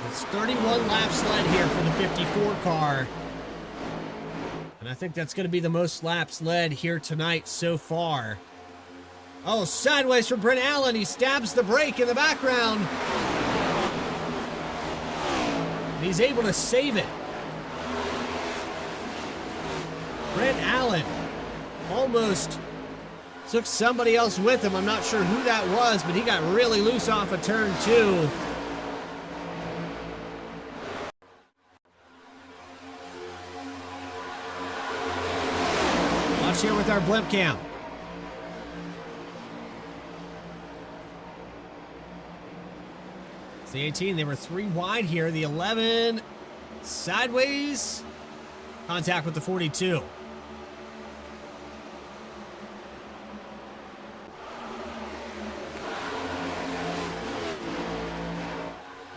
It's 31 laps led here for the 54 car. And I think that's going to be the most laps led here tonight so far. Oh, sideways for Brent Allen. He stabs the brake in the background. And he's able to save it. Brent Allen almost took somebody else with him. I'm not sure who that was, but he got really loose off of turn 2. Watch here with our blimp cam. It's the 18, they were 3 wide here. The 11 sideways. Contact with the 42.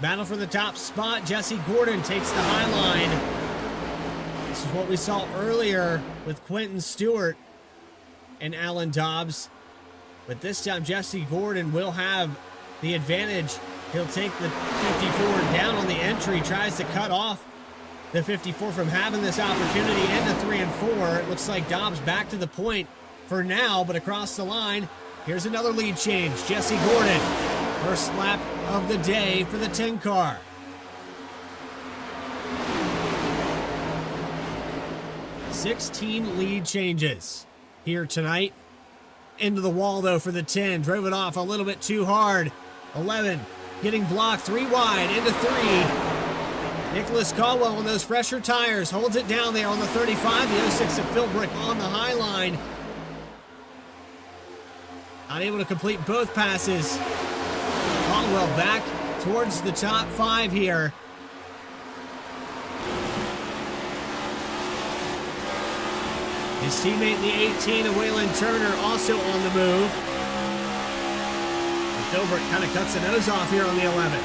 Battle for the top spot. Jesse Gordon takes the high line. This is what we saw earlier with Quentin Stewart and Alan Dobbs. But this time, Jesse Gordon will have the advantage. He'll take the 54 down on the entry, tries to cut off the 54 from having this opportunity into 3 and 4. It looks like Dobbs back to the point for now, but across the line, here's another lead change. Jesse Gordon. First lap of the day for the 10 car. $16 lead changes here tonight. Into the wall, though, for the 10. Drove it off a little bit too hard. 11 getting blocked 3 wide into 3. Nicholas Caldwell on those fresher tires holds it down there on the 35. The 06 of Philbrick on the high line. Unable to complete both passes. Caldwell back towards the top 5 here. His teammate in the 18 of Waylon Turner also on the move. And Philbrick kind of cuts the nose off here on the 11.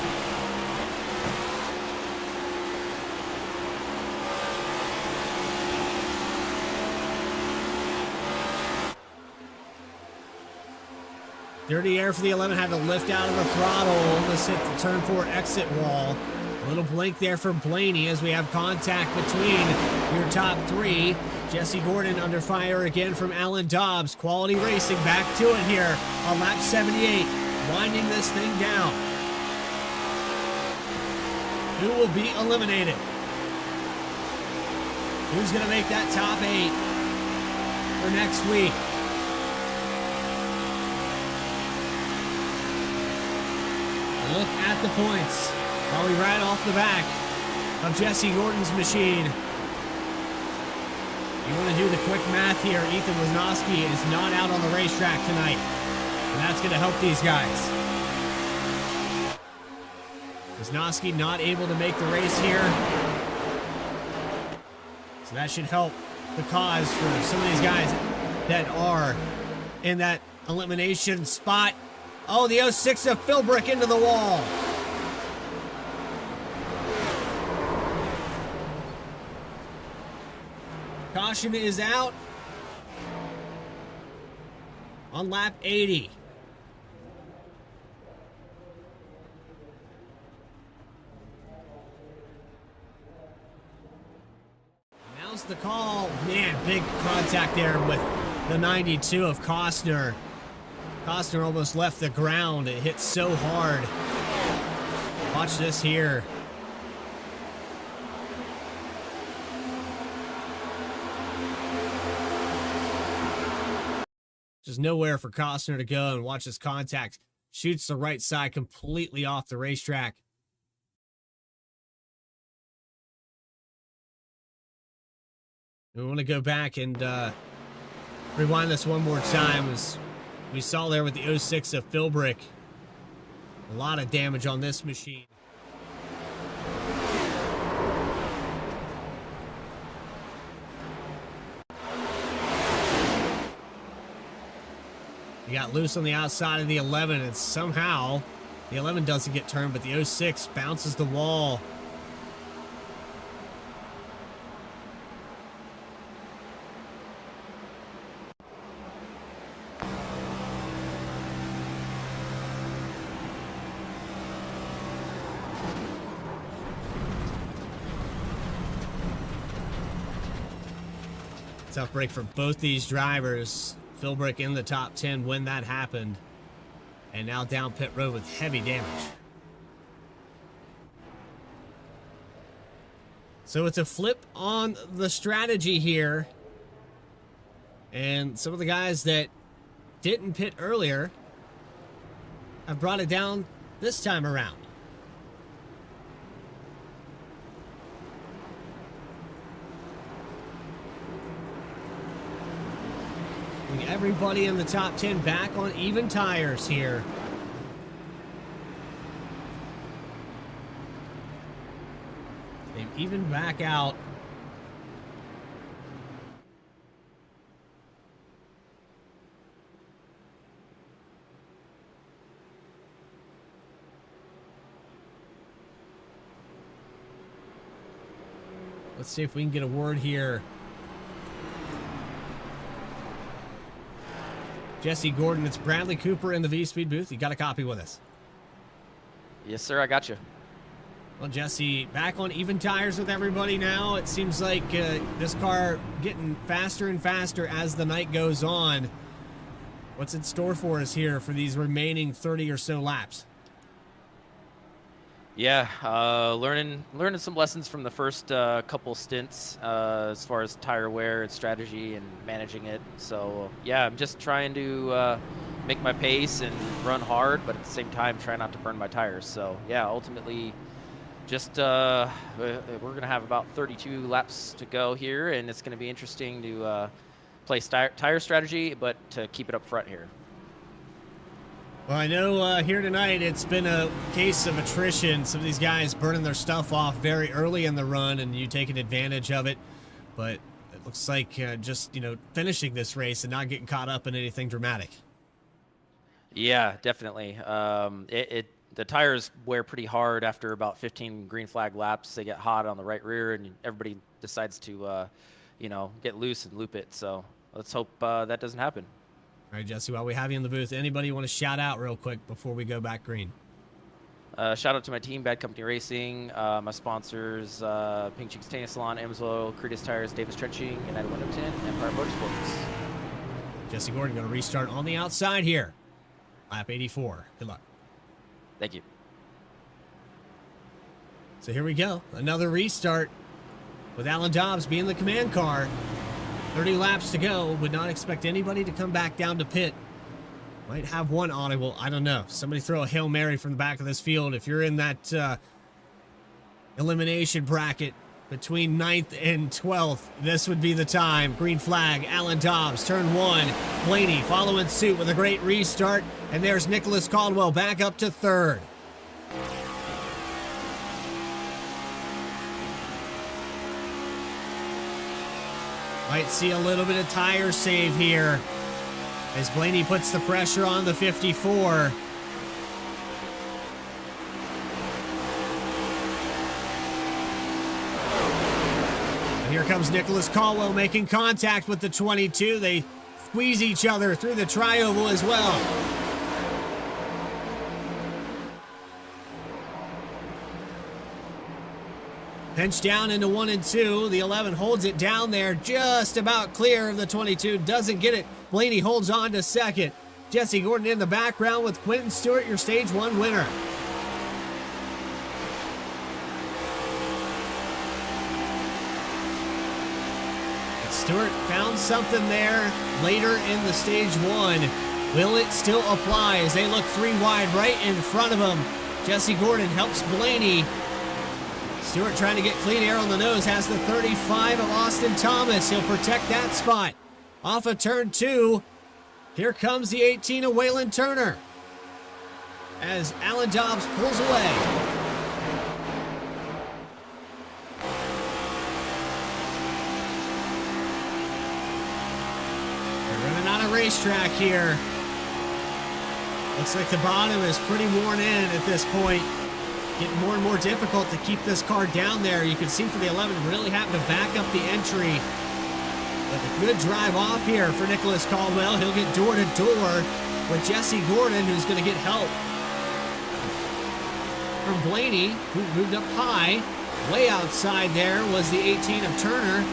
Dirty air for the 11, had to lift out of the throttle, almost hit the turn 4 exit wall. A little blink there for Blaney as we have contact between your top 3. Jesse Gordon under fire again from Alan Dobbs. Quality racing back to it here on lap 78, winding this thing down. Who will be eliminated? Who's going to make that top 8 for next week? Look at the points while we ride off the back of Jesse Gordon's machine. You want to do the quick math here. Ethan Wisnowski is not out on the racetrack tonight, and that's going to help these guys. Wisnowski not able to make the race here. So that should help the cause for some of these guys that are in that elimination spot. Oh, the 06 of Philbrick into the wall. Caution is out on lap 80. Now's the call. Man, big contact there with the 92 of Costner. Costner almost left the ground. It hit so hard. Watch this here. Just nowhere for Costner to go, and watch this contact. Shoots the right side completely off the racetrack. We want to go back and rewind this one more time. As we saw there with the 06 of Philbrick. A lot of damage on this machine. He got loose on the outside of the 11, and somehow the 11 doesn't get turned, but the 06 bounces the wall. Tough break for both these drivers. Philbrick in the top 10 when that happened. And now down pit road with heavy damage. So it's a flip on the strategy here. And some of the guys that didn't pit earlier have brought it down this time around. Everybody in the top 10 back on even tires here. They've evened back out. Let's see if we can get a word here. Jesse Gordon, it's Bradley Cooper in the V-Speed booth. You got a copy with us? Yes, sir. I got you. Well, Jesse, back on even tires with everybody now. It seems like this car getting faster and faster as the night goes on. What's in store for us here for these remaining 30 or so laps? Yeah, learning some lessons from the first couple stints as far as tire wear and strategy and managing it. So yeah, I'm just trying to make my pace and run hard, but at the same time try not to burn my tires. So yeah, ultimately just we're gonna have about 32 laps to go here, and it's gonna be interesting to play tire strategy, but to keep it up front here. Well, I know here tonight it's been a case of attrition. Some of these guys burning their stuff off very early in the run, and you taking advantage of it. But it looks like just, finishing this race and not getting caught up in anything dramatic. Yeah, definitely. The tires wear pretty hard after about 15 green flag laps. They get hot on the right rear, and everybody decides to, get loose and loop it. So let's hope that doesn't happen. All right, Jesse, while we have you in the booth, anybody you want to shout out real quick before we go back green? Shout out to my team, Bad Company Racing, my sponsors, Pink Cheeks Tanning Salon, Amsoil, Cretus Tires, Davis Trenching, United 110, Empire Motorsports. Jesse Gordon going to restart on the outside here. Lap 84. Good luck. Thank you. So here we go. Another restart with Alan Dobbs being the command car. 30 laps to go. Would not expect anybody to come back down to pit. Might have one audible. I don't know. Somebody throw a Hail Mary from the back of this field. If you're in that elimination bracket between 9th and 12th, this would be the time. Green flag. Alan Dobbs, turn 1. Blaney following suit with a great restart. And there's Nicholas Caldwell back up to 3rd. Might see a little bit of tire save here as Blaney puts the pressure on the 54. And here comes Nicholas Caldwell making contact with the 22. They squeeze each other through the tri-oval as well. Pinch down into 1 and 2. The 11 holds it down there, just about clear of the 22. Doesn't get it. Blaney holds on to second. Jesse Gordon in the background with Quentin Stewart, your stage 1 winner. And Stewart found something there later in the stage 1. Will it still apply as they look 3 wide right in front of him? Jesse Gordon helps Blaney. Stewart trying to get clean air on the nose, has the 35 of Austin Thomas. He'll protect that spot. Off of turn 2, here comes the 18 of Waylon Turner as Alan Dobbs pulls away. They're running on a racetrack here. Looks like the bottom is pretty worn in at this point. Getting more and more difficult to keep this car down there. You can see for the 11 really having to back up the entry. But a good drive off here for Nicholas Caldwell. He'll get door to door with Jesse Gordon, who's going to get help from Blaney, who moved up high. Way outside there was the 18 of Turner.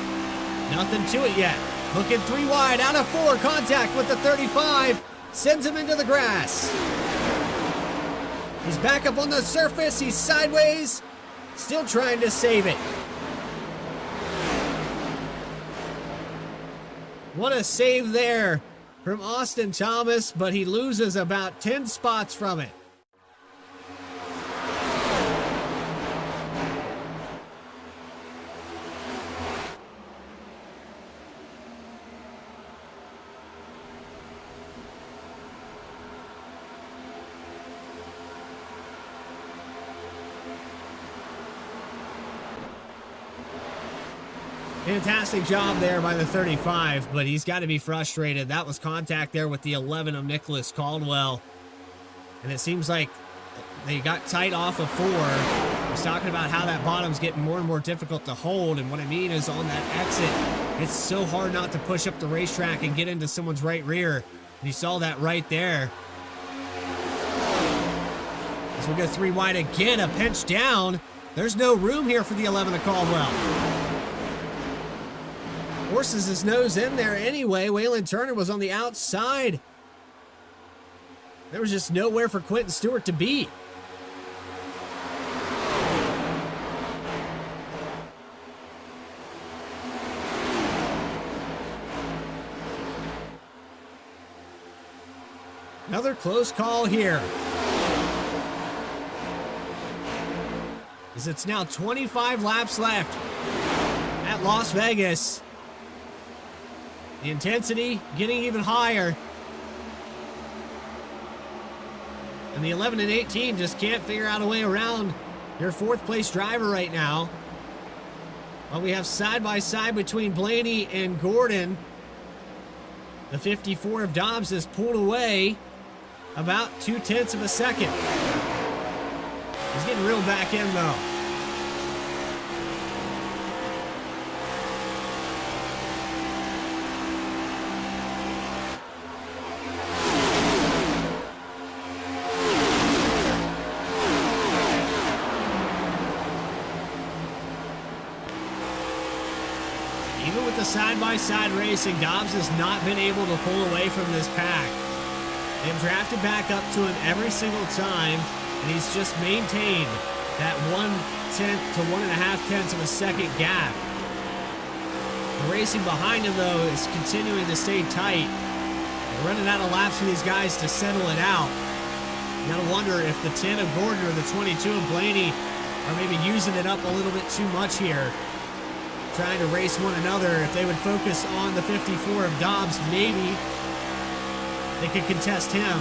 Nothing to it yet. Looking 3 wide, out of 4. Contact with the 35. Sends him into the grass. He's back up on the surface. He's sideways. Still trying to save it. What a save there from Austin Thomas, but he loses about 10 spots from it. Fantastic job there by the 35, but he's got to be frustrated. That was contact there with the 11 of Nicholas Caldwell. And it seems like they got tight off of 4. I was talking about how that bottom's getting more and more difficult to hold, and what I mean is on that exit, it's so hard not to push up the racetrack and get into someone's right rear. And you saw that right there. As we go 3 wide again, a pinch down. There's no room here for the 11 of Caldwell. Forces his nose in there anyway. Waylon Turner was on the outside. There was just nowhere for Quentin Stewart to be. Another close call here. As it's now 25 laps left at Las Vegas. The intensity getting even higher. And the 11 and 18 just can't figure out a way around your 4th place driver right now. Well, we have side by side between Blaney and Gordon. The 54 of Dobbs is pulled away about 0.2 of a second. He's getting reeled back in though. Side-by-side racing, Dobbs has not been able to pull away from this pack. They've drafted back up to him every single time, and he's just maintained that 0.1 to 1.5 of a second gap. The racing behind him, though, is continuing to stay tight. They're running out of laps for these guys to settle it out. You gotta wonder if the 10 of Gordon or the 22 of Blaney are maybe using it up a little bit too much here, trying to race one another. If they would focus on the 54 of Dobbs, maybe they could contest him.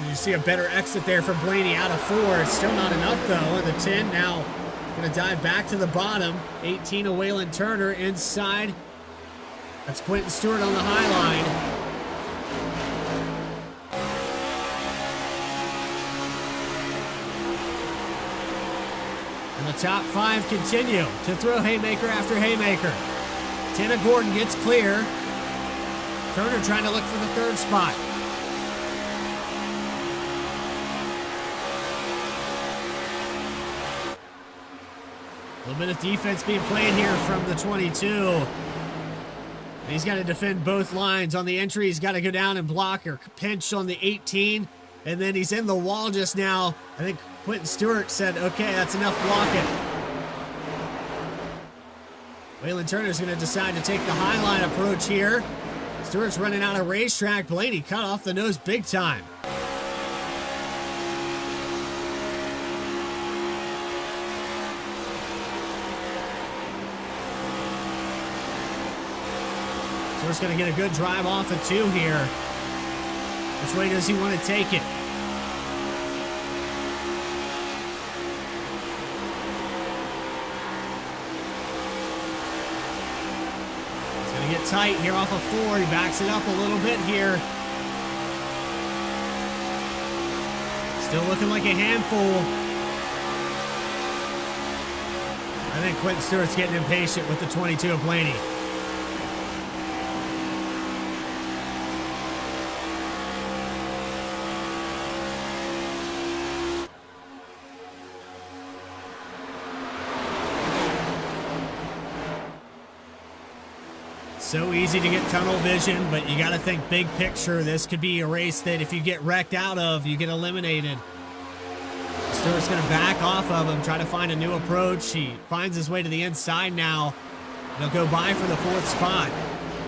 You see a better exit there from Blaney out of 4. It's still not enough though. And the 10 now Gonna dive back to the bottom. 18 of Waylon Turner inside. That's Quentin Stewart on the high line. And the top 5 continue to throw haymaker after haymaker. Tanner Gordon gets clear. Turner trying to look for the 3rd spot. A little bit of defense being played here from the 22. And he's got to defend both lines. On the entry, he's got to go down and block or pinch on the 18. And then he's in the wall just now. I think Quentin Stewart said, okay, that's enough blocking. Waylon Turner's going to decide to take the high line approach here. Stewart's running out of racetrack. Blaney cut off the nose big time. Stewart's going to get a good drive off the 2 here. Which way does he want to take it? He's going to get tight here off of 4. He backs it up a little bit here. Still looking like a handful. I think Quentin Stewart's getting impatient with the 22 of Blaney. So easy to get tunnel vision, but you got to think big picture. This could be a race that if you get wrecked out of, you get eliminated. Stewart's going to back off of him, try to find a new approach. He finds his way to the inside now. He'll go by for the 4th spot.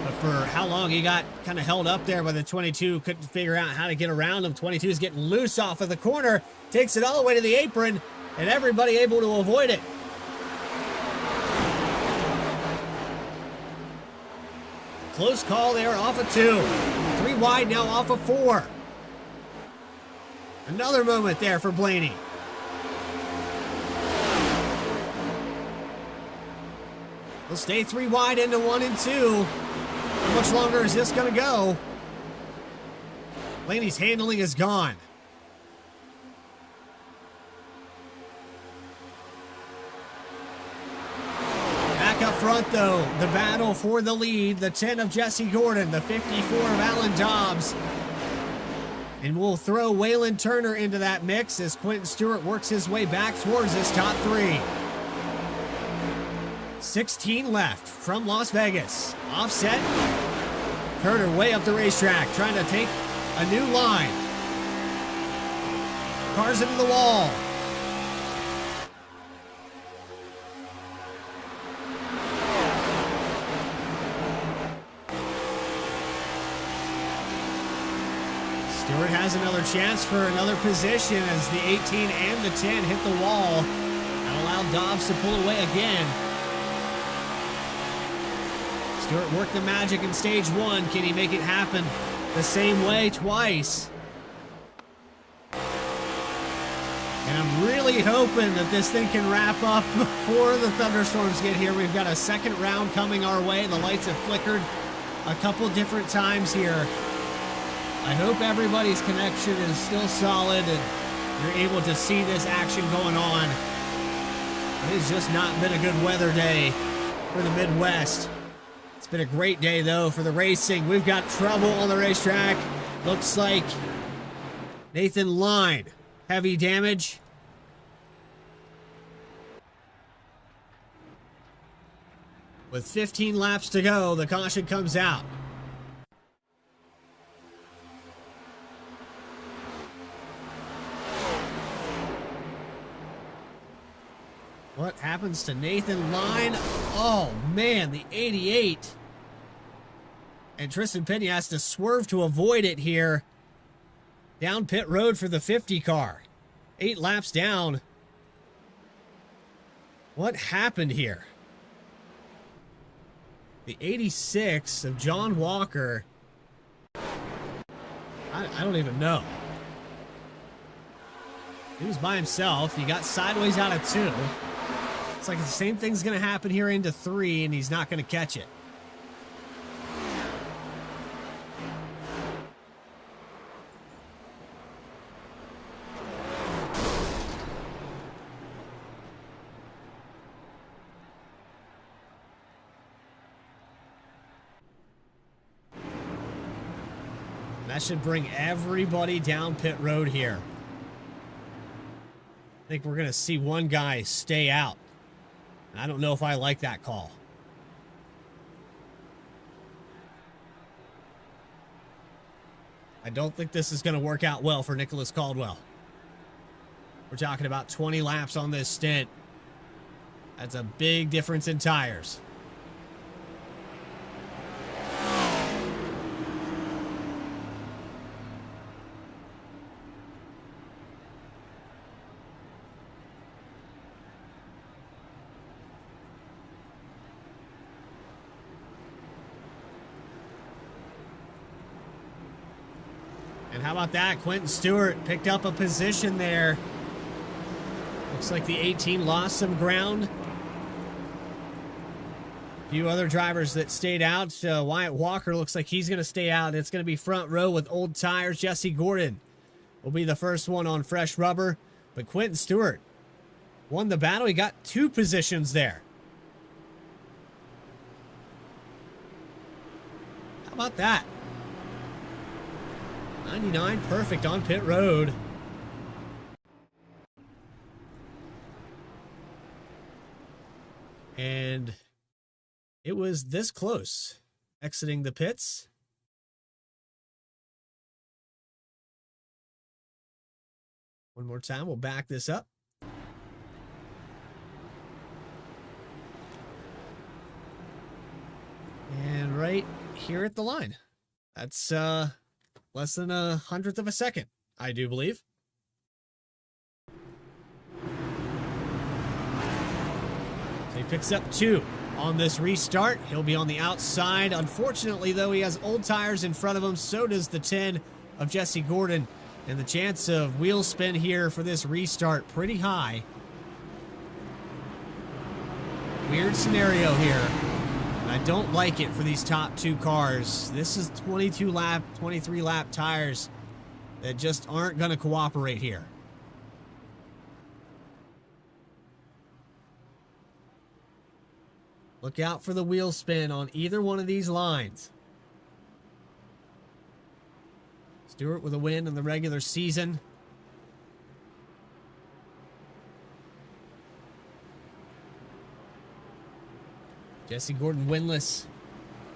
But for how long he got kind of held up there by the 22, couldn't figure out how to get around him. 22 is getting loose off of the corner, takes it all the way to the apron, and everybody able to avoid it. Close call there off of 2. 3 wide now off of 4. Another moment there for Blaney. He'll stay 3 wide into 1 and 2. How much longer is this going to go? Blaney's handling is gone. Up front, though, the battle for the lead. The 10 of Jesse Gordon, the 54 of Alan Dobbs. And we'll throw Waylon Turner into that mix as Quentin Stewart works his way back towards this top 3. 16 left from Las Vegas. Offset. Turner way up the racetrack, trying to take a new line. Cars into the wall. Stewart has another chance for another position as the 18 and the 10 hit the wall. That allowed Dobbs to pull away again. Stewart worked the magic in stage 1. Can he make it happen the same way twice? And I'm really hoping that this thing can wrap up before the thunderstorms get here. We've got a 2nd round coming our way. The lights have flickered a couple different times here. I hope everybody's connection is still solid and you're able to see this action going on. It has just not been a good weather day for the Midwest. It's been a great day, though, for the racing. We've got trouble on the racetrack. Looks like Nathan Line, heavy damage. With 15 laps to go, the caution comes out. What happens to Nathan Line? Oh, man, the 88. And Tristan Pena has to swerve to avoid it here. Down pit road for the 50 car. 8 laps down. What happened here? The 86 of John Walker. I don't even know. He was by himself. He got sideways out of 2. It's like the same thing's going to happen here into 3, and he's not going to catch it. That should bring everybody down pit road here. I think we're going to see one guy stay out. I don't know if I like that call. I don't think this is going to work out well for Nicholas Caldwell. We're talking about 20 laps on this stint. That's a big difference in tires. And how about that? Quentin Stewart picked up a position there. Looks like the 18 lost some ground. A few other drivers that stayed out. Wyatt Walker looks like he's going to stay out. It's going to be front row with old tires. Jesse Gordon will be the first one on fresh rubber. But Quentin Stewart won the battle. He got 2 positions there. How about that? 99 perfect on pit road. And it was this close exiting the pits. One more time, we'll back this up. And right here at the line. That's less than 100th of a second, I do believe. So he picks up 2 on this restart. He'll be on the outside. Unfortunately, though, he has old tires in front of him. So does the 10 of Jesse Gordon. And the chance of wheel spin here for this restart pretty high. Weird scenario here. I don't like it for these top 2 cars. This is 23 lap tires that just aren't going to cooperate here. Look out for the wheel spin on either one of these lines. Stewart with a win in the regular season. Jesse Gordon winless,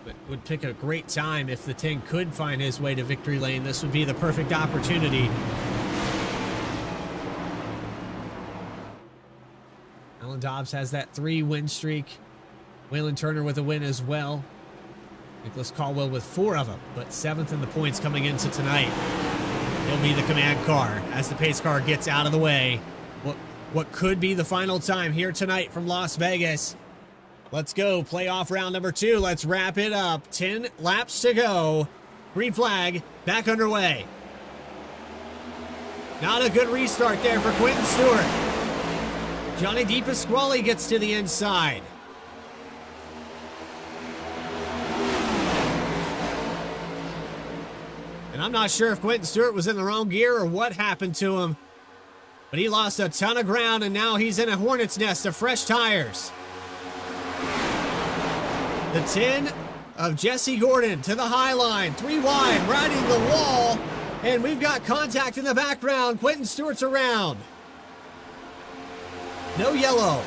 but would pick a great time if the 10 could find his way to victory lane. This would be the perfect opportunity. Alan Dobbs has that 3-win streak. Waylon Turner with a win as well. Nicholas Caldwell with 4 of them, but 7th in the points coming into tonight. He'll be the command car as the pace car gets out of the way. What could be the final time here tonight from Las Vegas. Let's go. Playoff round number 2. Let's wrap it up. 10 laps to go. Green flag back underway. Not a good restart there for Quentin Stewart. Johnny DePasquale gets to the inside. And I'm not sure if Quentin Stewart was in the wrong gear or what happened to him. But he lost a ton of ground, and now he's in a hornet's nest of fresh tires. The 10 of Jesse Gordon to the high line. 3 wide, riding the wall. And we've got contact in the background. Quentin Stewart's around. No yellow.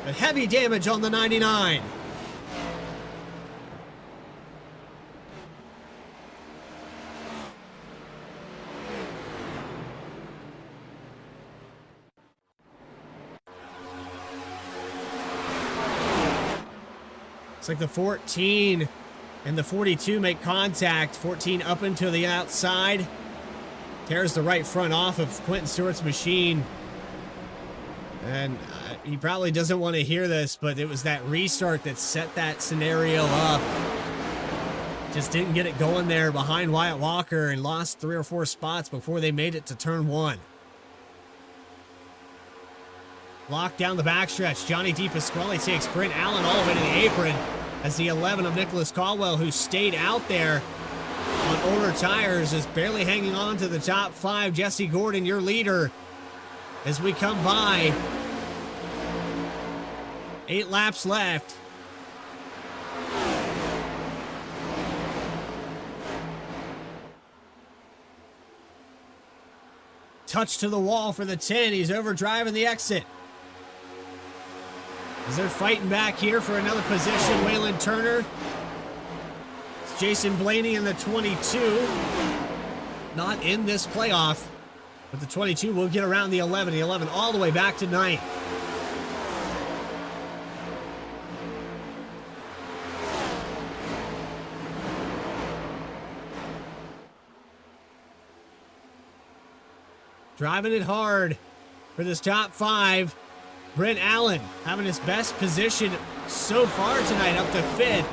But heavy damage on the 99. It's like the 14 and the 42 make contact. 14 up into the outside. Tears the right front off of Quentin Stewart's machine. And he probably doesn't want to hear this, but it was that restart that set that scenario up. Just didn't get it going there behind Wyatt Walker and lost 3 or 4 spots before they made it to turn 1. Locked down the backstretch. Johnny DePasquale takes Brent Allen all the way to the apron as the 11 of Nicholas Caldwell, who stayed out there on older tires, is barely hanging on to the top 5. Jesse Gordon, your leader, as we come by. 8 laps left. Touch to the wall for the 10. He's overdriving the exit. As they're fighting back here for another position, Waylon Turner. It's Jason Blaney in the 22. Not in this playoff, but the 22 will get around the 11. The 11 all the way back to 9th. Driving it hard for this top 5. Brent Allen having his best position so far tonight, up to 5th.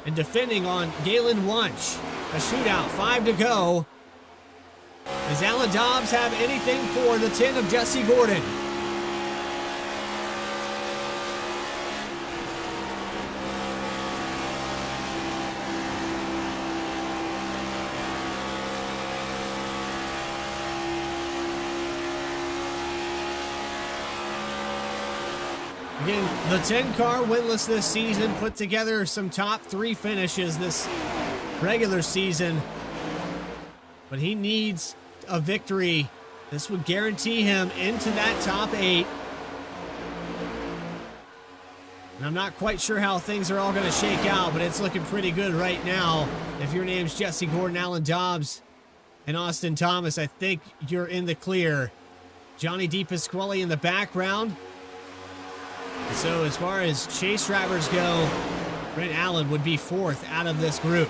And defending on Galen Wunsch. A shootout, 5 to go. Does Alan Dobbs have anything for the 10 of Jesse Gordon? Again, the 10 car winless this season, put together some top 3 finishes this regular season. But he needs a victory. This would guarantee him into that top 8. And I'm not quite sure how things are all going to shake out, but it's looking pretty good right now. If your name's Jesse Gordon, Alan Dobbs, and Austin Thomas, I think you're in the clear. Johnny DePasquale in the background. So as far as chase drivers go, Brent Allen would be 4th out of this group.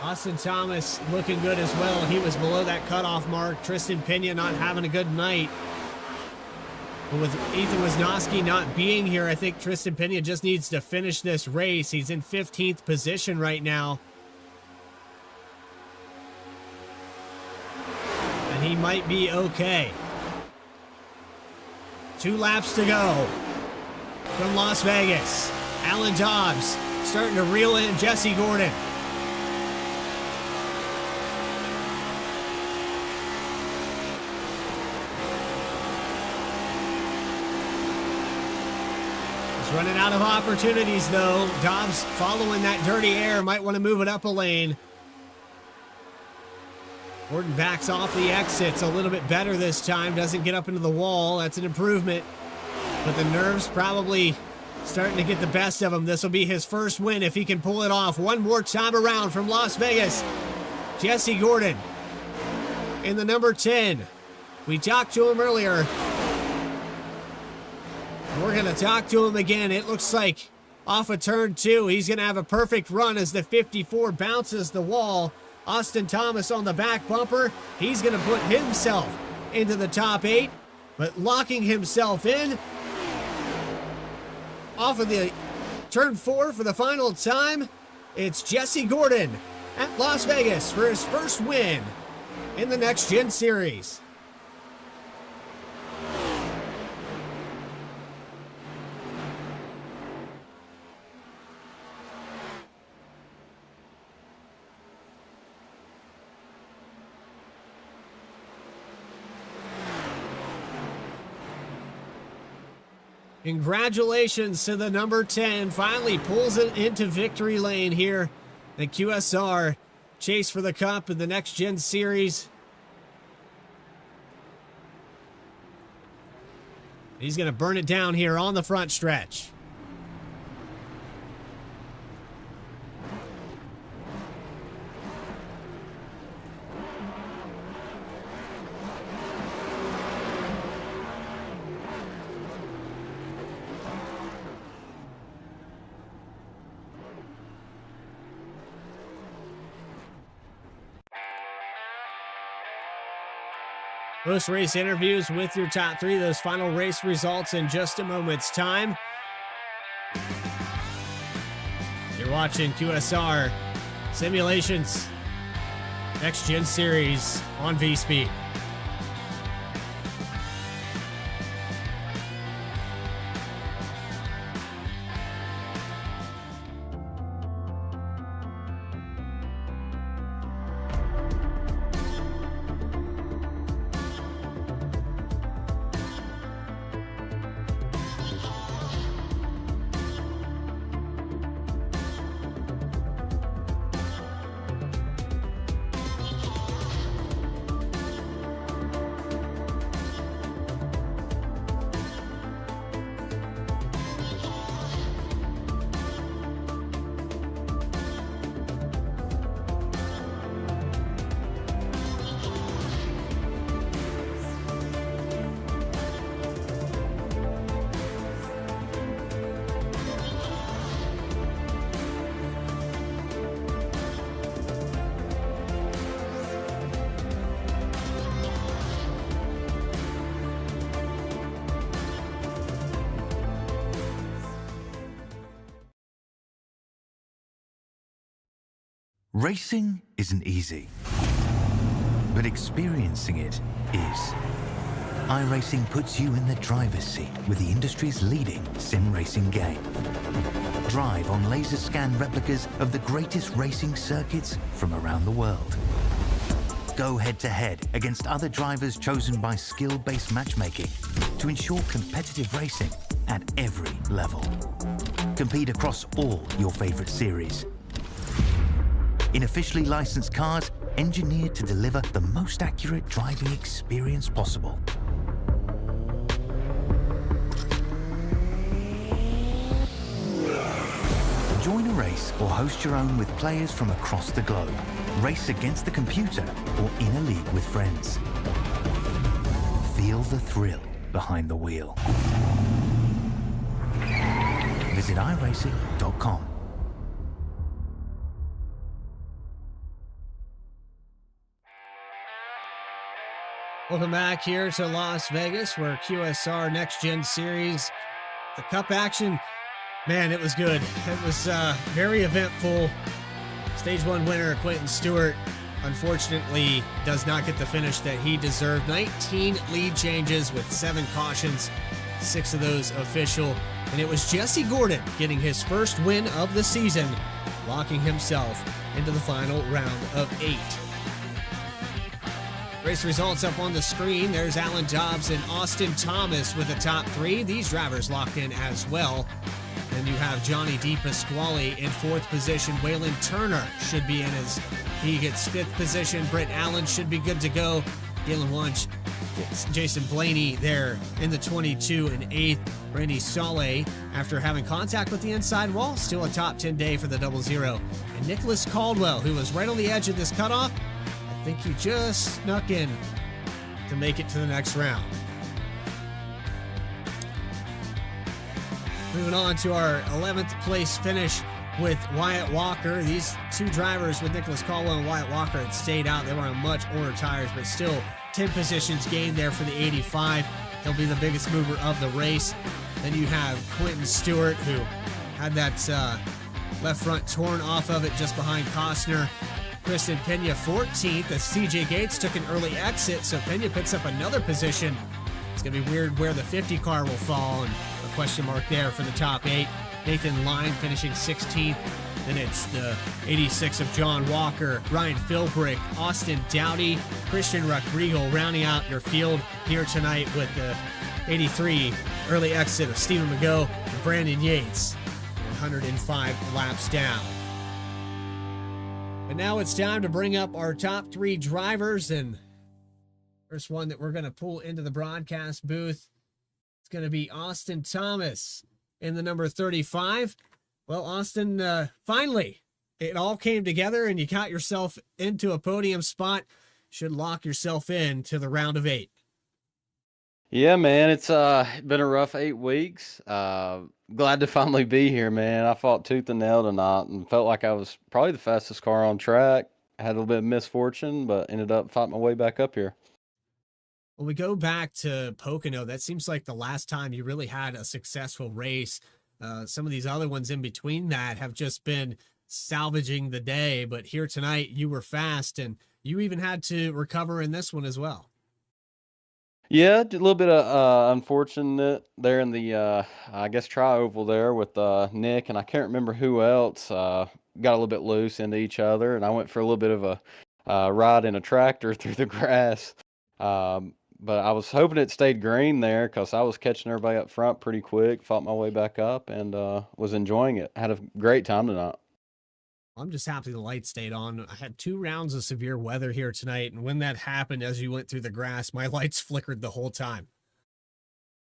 Austin Thomas looking good as well. He was below that cutoff mark. Tristan Pena not having a good night. But with Ethan Wisnowski not being here, I think Tristan Pena just needs to finish this race. He's in 15th position right now. And he might be okay. 2 laps to go from Las Vegas. Alan Dobbs starting to reel in Jesse Gordon. He's running out of opportunities though. Dobbs following that dirty air, might want to move it up a lane. Gordon backs off the exits a little bit better this time. Doesn't get up into the wall. That's an improvement. But the nerves probably starting to get the best of him. This will be his first win if he can pull it off. One more time around from Las Vegas. Jesse Gordon in the number 10. We talked to him earlier. We're going to talk to him again. It looks like off of turn 2, he's going to have a perfect run as the 54 bounces the wall. Austin Thomas on the back bumper. He's going to put himself into the top 8, but locking himself in off of the turn 4 for the final time. It's Jesse Gordon at Las Vegas for his first win in the Next Gen Series. Congratulations to the number 10. Finally pulls it into victory lane here. The QSR chase for the cup in the Next Gen Series. He's going to burn it down here on the front stretch. Post-race interviews with your top 3. Those final race results in just a moment's time. You're watching QSR Simulations. Next Gen Series on V-Speed. Racing isn't easy, but experiencing it is. iRacing puts you in the driver's seat with the industry's leading sim racing game. Drive on laser scan replicas of the greatest racing circuits from around the world. Go head-to-head against other drivers chosen by skill-based matchmaking to ensure competitive racing at every level. Compete across all your favorite series. In officially licensed cars, engineered to deliver the most accurate driving experience possible. Join a race or host your own with players from across the globe. Race against the computer or in a league with friends. Feel the thrill behind the wheel. Visit iRacing.com. Welcome back here to Las Vegas, where QSR Next Gen Series, the Cup action, man, it was good. It was very eventful. Stage 1 winner Quentin Stewart, unfortunately, does not get the finish that he deserved. 19 lead changes with 7 cautions, 6 of those official. And it was Jesse Gordon getting his first win of the season, locking himself into the final round of 8. Race results up on the screen. There's Alan Dobbs and Austin Thomas with the top 3. These drivers locked in as well. Then you have Johnny DePasquale in 4th position. Waylon Turner should be in as he gets 5th position. Brent Allen should be good to go. Galen Wunsch, Jason Blaney there in the 22 and 8th. Randy Saleh, after having contact with the inside wall, still a top 10 day for the 00. And Nicholas Caldwell, who was right on the edge of this cutoff, I think he just snuck in to make it to the next round. Moving on to our 11th place finish with Wyatt Walker. These 2 drivers with Nicholas Caldwell and Wyatt Walker had stayed out. They were on much older tires, but still 10 positions gained there for the 85. He'll be the biggest mover of the race. Then you have Quentin Stewart, who had that left front torn off of it just behind Costner. Kristen Pena 14th as CJ Gates took an early exit, so Pena picks up another position. It's going to be weird where the 50 car will fall, and a question mark there for the top 8. Nathan Line finishing 16th. Then it's the 86 of John Walker, Ryan Philbrick, Austin Dowdy, Christian Rodrigo rounding out your field here tonight with the 83 early exit of Stephen McGough and Brandon Yates, 105 laps down. And now it's time to bring up our top 3 drivers, and first one that we're going to pull into the broadcast booth, it's going to be Austin Thomas in the number 35. Well, Austin, finally, it all came together and you got yourself into a podium spot. Should lock yourself in to the round of 8. Yeah, man, it's been a rough 8 weeks. Glad to finally be here, man. I fought tooth and nail tonight and felt like I was probably the fastest car on track. I had a little bit of misfortune, but ended up fighting my way back up here. When we go back to Pocono, that seems like the last time you really had a successful race. Some of these other ones in between that have just been salvaging the day, but here tonight you were fast and you even had to recover in this one as well. Yeah, a little bit of unfortunate there in the I guess tri-oval there with Nick, and I can't remember who else got a little bit loose into each other, and I went for a little bit of a ride in a tractor through the grass. But I was hoping it stayed green there because I was catching everybody up front pretty quick, fought my way back up, and was enjoying it. Had a great time tonight. I'm just happy the light stayed on. I had 2 rounds of severe weather here tonight, and when that happened, as you went through the grass, my lights flickered the whole time.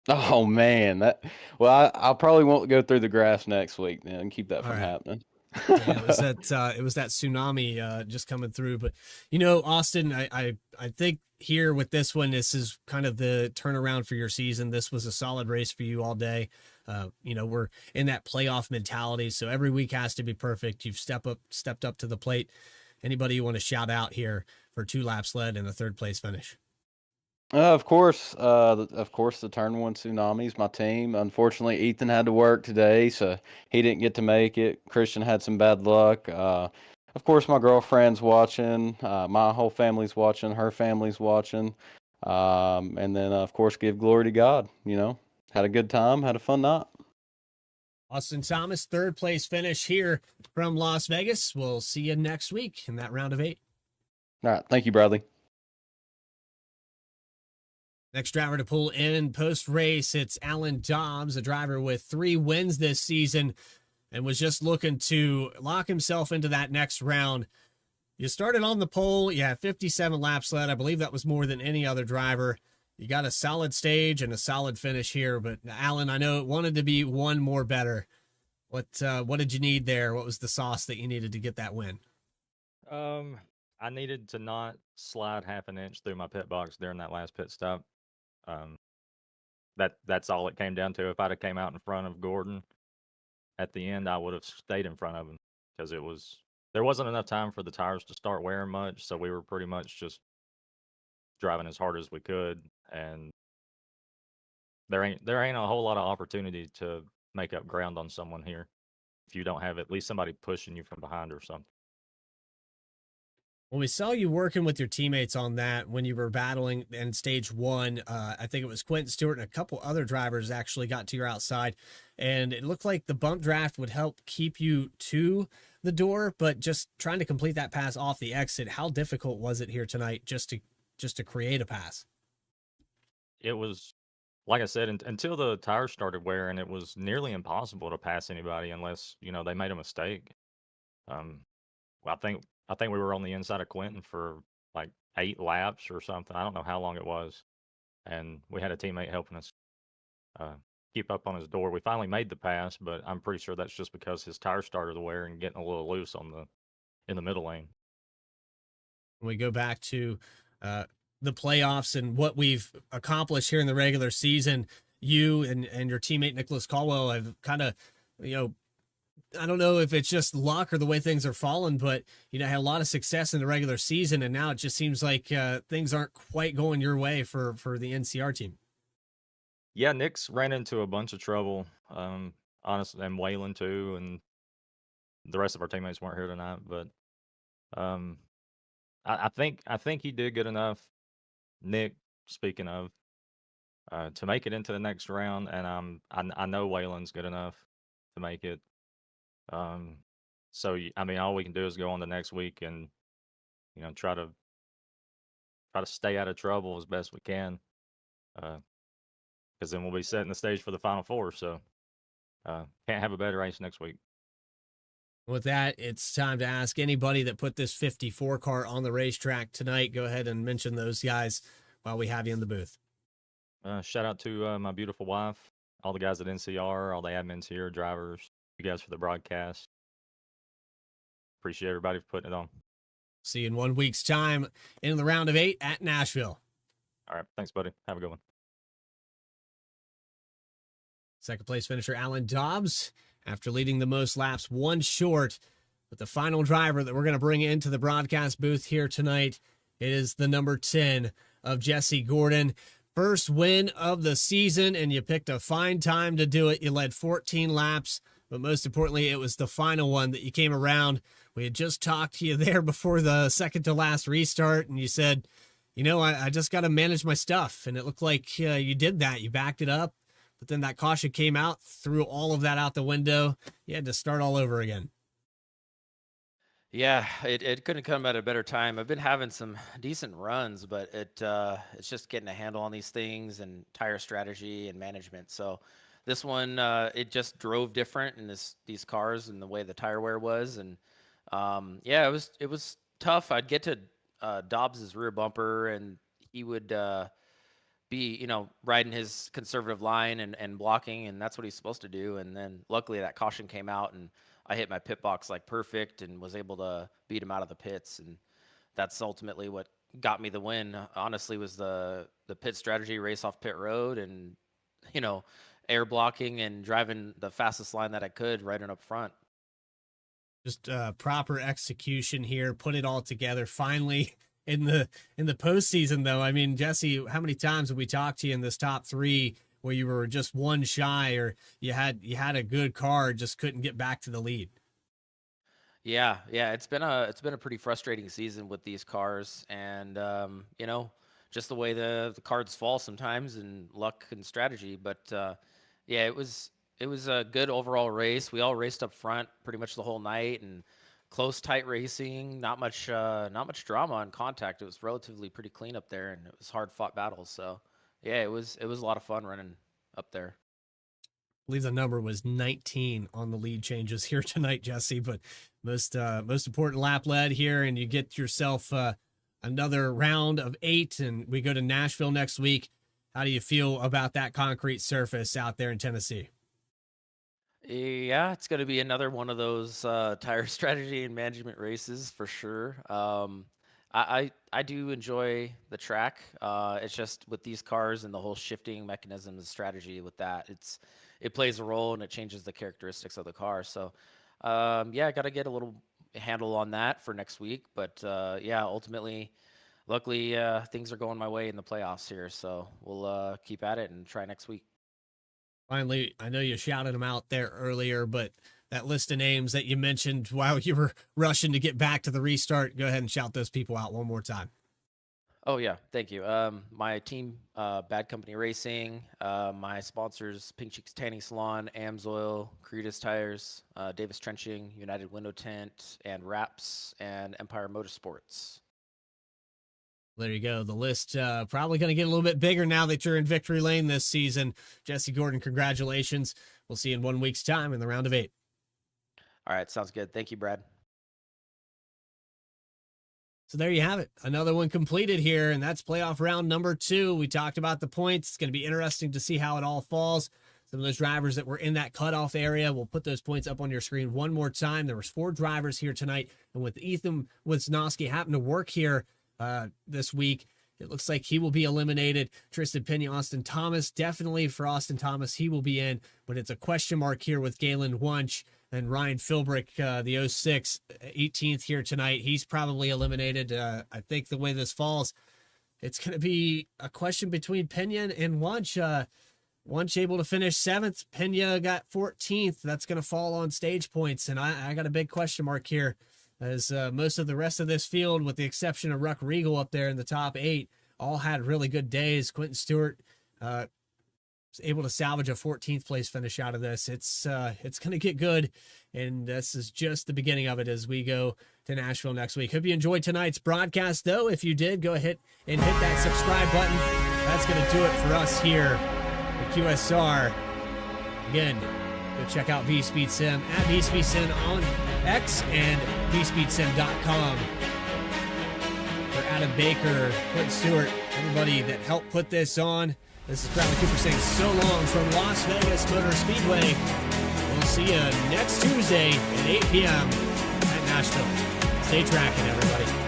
Oh man, I probably won't go through the grass next week then. Keep that from happening. Yeah, it was that tsunami just coming through. But Austin, I think here with this one, this is kind of the turnaround for your season. This was a solid race for you all day. We're in that playoff mentality, so every week has to be perfect. You've stepped up to the plate. Anybody you want to shout out here for 2 laps led and a 3rd place finish? Of course, the Turn One Tsunamis, my team. Unfortunately, Ethan had to work today, so he didn't get to make it. Christian had some bad luck. Of course, my girlfriend's watching. My whole family's watching. Her family's watching. And then, of course, give glory to God. Had a good time, had a fun night. Austin Thomas, 3rd place finish here from Las Vegas. We'll see you next week in that round of 8. All right, thank you, Bradley. Next driver to pull in post-race, it's Alan Dobbs, a driver with 3 wins this season, and was just looking to lock himself into that next round. You started on the pole. You had 57 laps led. I believe that was more than any other driver. You got a solid stage and a solid finish here, but Alan, I know it wanted to be one more better. What did you need there? What was the sauce that you needed to get that win? I needed to not slide half an inch through my pit box during that last pit stop. That's all it came down to. If I'd have came out in front of Gordon at the end, I would have stayed in front of him because there wasn't enough time for the tires to start wearing much, so we were pretty much just driving as hard as we could, and there ain't a whole lot of opportunity to make up ground on someone here if you don't have at least somebody pushing you from behind or something. When we saw you working with your teammates on that when you were battling in stage 1, I think it was Quentin Stewart and a couple other drivers actually got to your outside, and it looked like the bump draft would help keep you to the door, but just trying to complete that pass off the exit, how difficult was it here tonight just to create a pass? It was, like I said, until the tires started wearing, it was nearly impossible to pass anybody unless, they made a mistake. I think we were on the inside of Quentin for like 8 laps or something. I don't know how long it was. And we had a teammate helping us keep up on his door. We finally made the pass, but I'm pretty sure that's just because his tires started to wear and getting a little loose in the middle lane. When we go back to the playoffs and what we've accomplished here in the regular season, you and your teammate Nicholas Caldwell have kind of, I don't know if it's just luck or the way things are falling, but had a lot of success in the regular season, and now it just seems like things aren't quite going your way for the NCR team. Yeah, Nick's ran into a bunch of trouble, honestly, and Waylon too, and the rest of our teammates weren't here tonight. But I think he did good enough, Nick. Speaking of, to make it into the next round, and I know Waylon's good enough to make it. So all we can do is go on to next week and try to stay out of trouble as best we can, because then we'll be setting the stage for the Final Four. So can't have a better race next week. With that, it's time to ask anybody that put this 54 car on the racetrack tonight. Go ahead and mention those guys while we have you in the booth. Shout out to my beautiful wife, all the guys at NCR, all the admins here, drivers, you guys for the broadcast. Appreciate everybody for putting it on. See you in 1 week's time in the round of 8 at Nashville. All right. Thanks, buddy. Have a good one. Second place finisher Alan Dobbs, after leading the most laps, 1 short. But the final driver that we're going to bring into the broadcast booth here tonight, it is the number 10 of Jesse Gordon. First win of the season, and you picked a fine time to do it. You led 14 laps. but most importantly, it was the final one that you came around. We had just talked to you there before the second to last restart, and you said, I just got to manage my stuff. And it looked like you did that. You backed it up, but then that caution came out, threw all of that out the window. You had to start all over again. Yeah, it couldn't come at a better time. I've been having some decent runs, but it's just getting a handle on these things and tire strategy and management. So this one, it just drove different in these cars and the way the tire wear was. And yeah, it was tough. I'd get to Dobbs's rear bumper, and he would be, riding his conservative line and blocking, and that's what he's supposed to do. And then luckily that caution came out, and I hit my pit box like perfect and was able to beat him out of the pits. And that's ultimately what got me the win, honestly, was the pit strategy, race off pit road, and, air blocking and driving the fastest line that I could right in up front. Just proper execution here, put it all together finally in the postseason, though. I mean, Jesse, how many times have we talked to you in this top three where you were just one shy, or you had a good car, just couldn't get back to the lead? Yeah, it's been a pretty frustrating season with these cars, and just the way the cards fall sometimes, and luck and strategy. But yeah, it was a good overall race. We all raced up front pretty much the whole night, and close, tight racing. Not much drama on contact. It was relatively pretty clean up there, and it was hard fought battles. So yeah, it was a lot of fun running up there. I believe the number was 19 on the lead changes here tonight, Jesse. But most important lap led here, and you get yourself another round of 8, and we go to Nashville next week. How do you feel about that concrete surface out there in Tennessee? Yeah, it's going to be another one of those tire strategy and management races for sure. I do enjoy the track. It's just with these cars and the whole shifting mechanism and strategy with that, it plays a role and it changes the characteristics of the car. So yeah, I got to get a little handle on that for next week. But yeah, ultimately, luckily things are going my way in the playoffs here. So we'll keep at it and try next week. Finally, I know you shouted them out there earlier, but that list of names that you mentioned while you were rushing to get back to the restart, go ahead and shout those people out one more time. Oh, yeah. Thank you. My team, Bad Company Racing, my sponsors, Pink Cheeks Tanning Salon, Amsoil, Creedus Tires, Davis Trenching, United Window Tint, and Wraps, and Empire Motorsports. There you go. The list probably going to get a little bit bigger now that you're in victory lane this season. Jesse Gordon, congratulations. We'll see you in 1 week's time in the round of 8. All right. Sounds good. Thank you, Brad. So there you have it. Another one completed here, and that's playoff round number 2. We talked about the points. It's going to be interesting to see how it all falls. Some of those drivers that were in that cutoff area, we'll put those points up on your screen one more time. There was 4 drivers here tonight, and with Ethan Wisnowski having to work here this week, it looks like he will be eliminated. Tristan Pena, Austin Thomas, definitely for Austin Thomas, he will be in, but it's a question mark here with Galen Wunsch and Ryan Philbrick, the 06, 18th here tonight. He's probably eliminated. I think the way this falls, it's going to be a question between Pena and Wunsch. Wunsch able to finish 7th. Pena got 14th. That's going to fall on stage points, and I got a big question mark here, as most of the rest of this field, with the exception of Ruck Regal up there in the top 8, all had really good days. Quentin Stewart was able to salvage a 14th place finish out of this. It's going to get good, and this is just the beginning of it as we go to Nashville next week. Hope you enjoyed tonight's broadcast, though. If you did, go ahead and hit that subscribe button. That's going to do it for us here at QSR. Again, go check out VSpeedSim at VSpeedSim on X and VSpeedSim.com. For Adam Baker, Quentin Stewart, everybody that helped put this on, this is Bradley Cooper saying so long from Las Vegas Motor Speedway. We'll see you next Tuesday at 8 p.m. at Nashville. Stay tracking, everybody.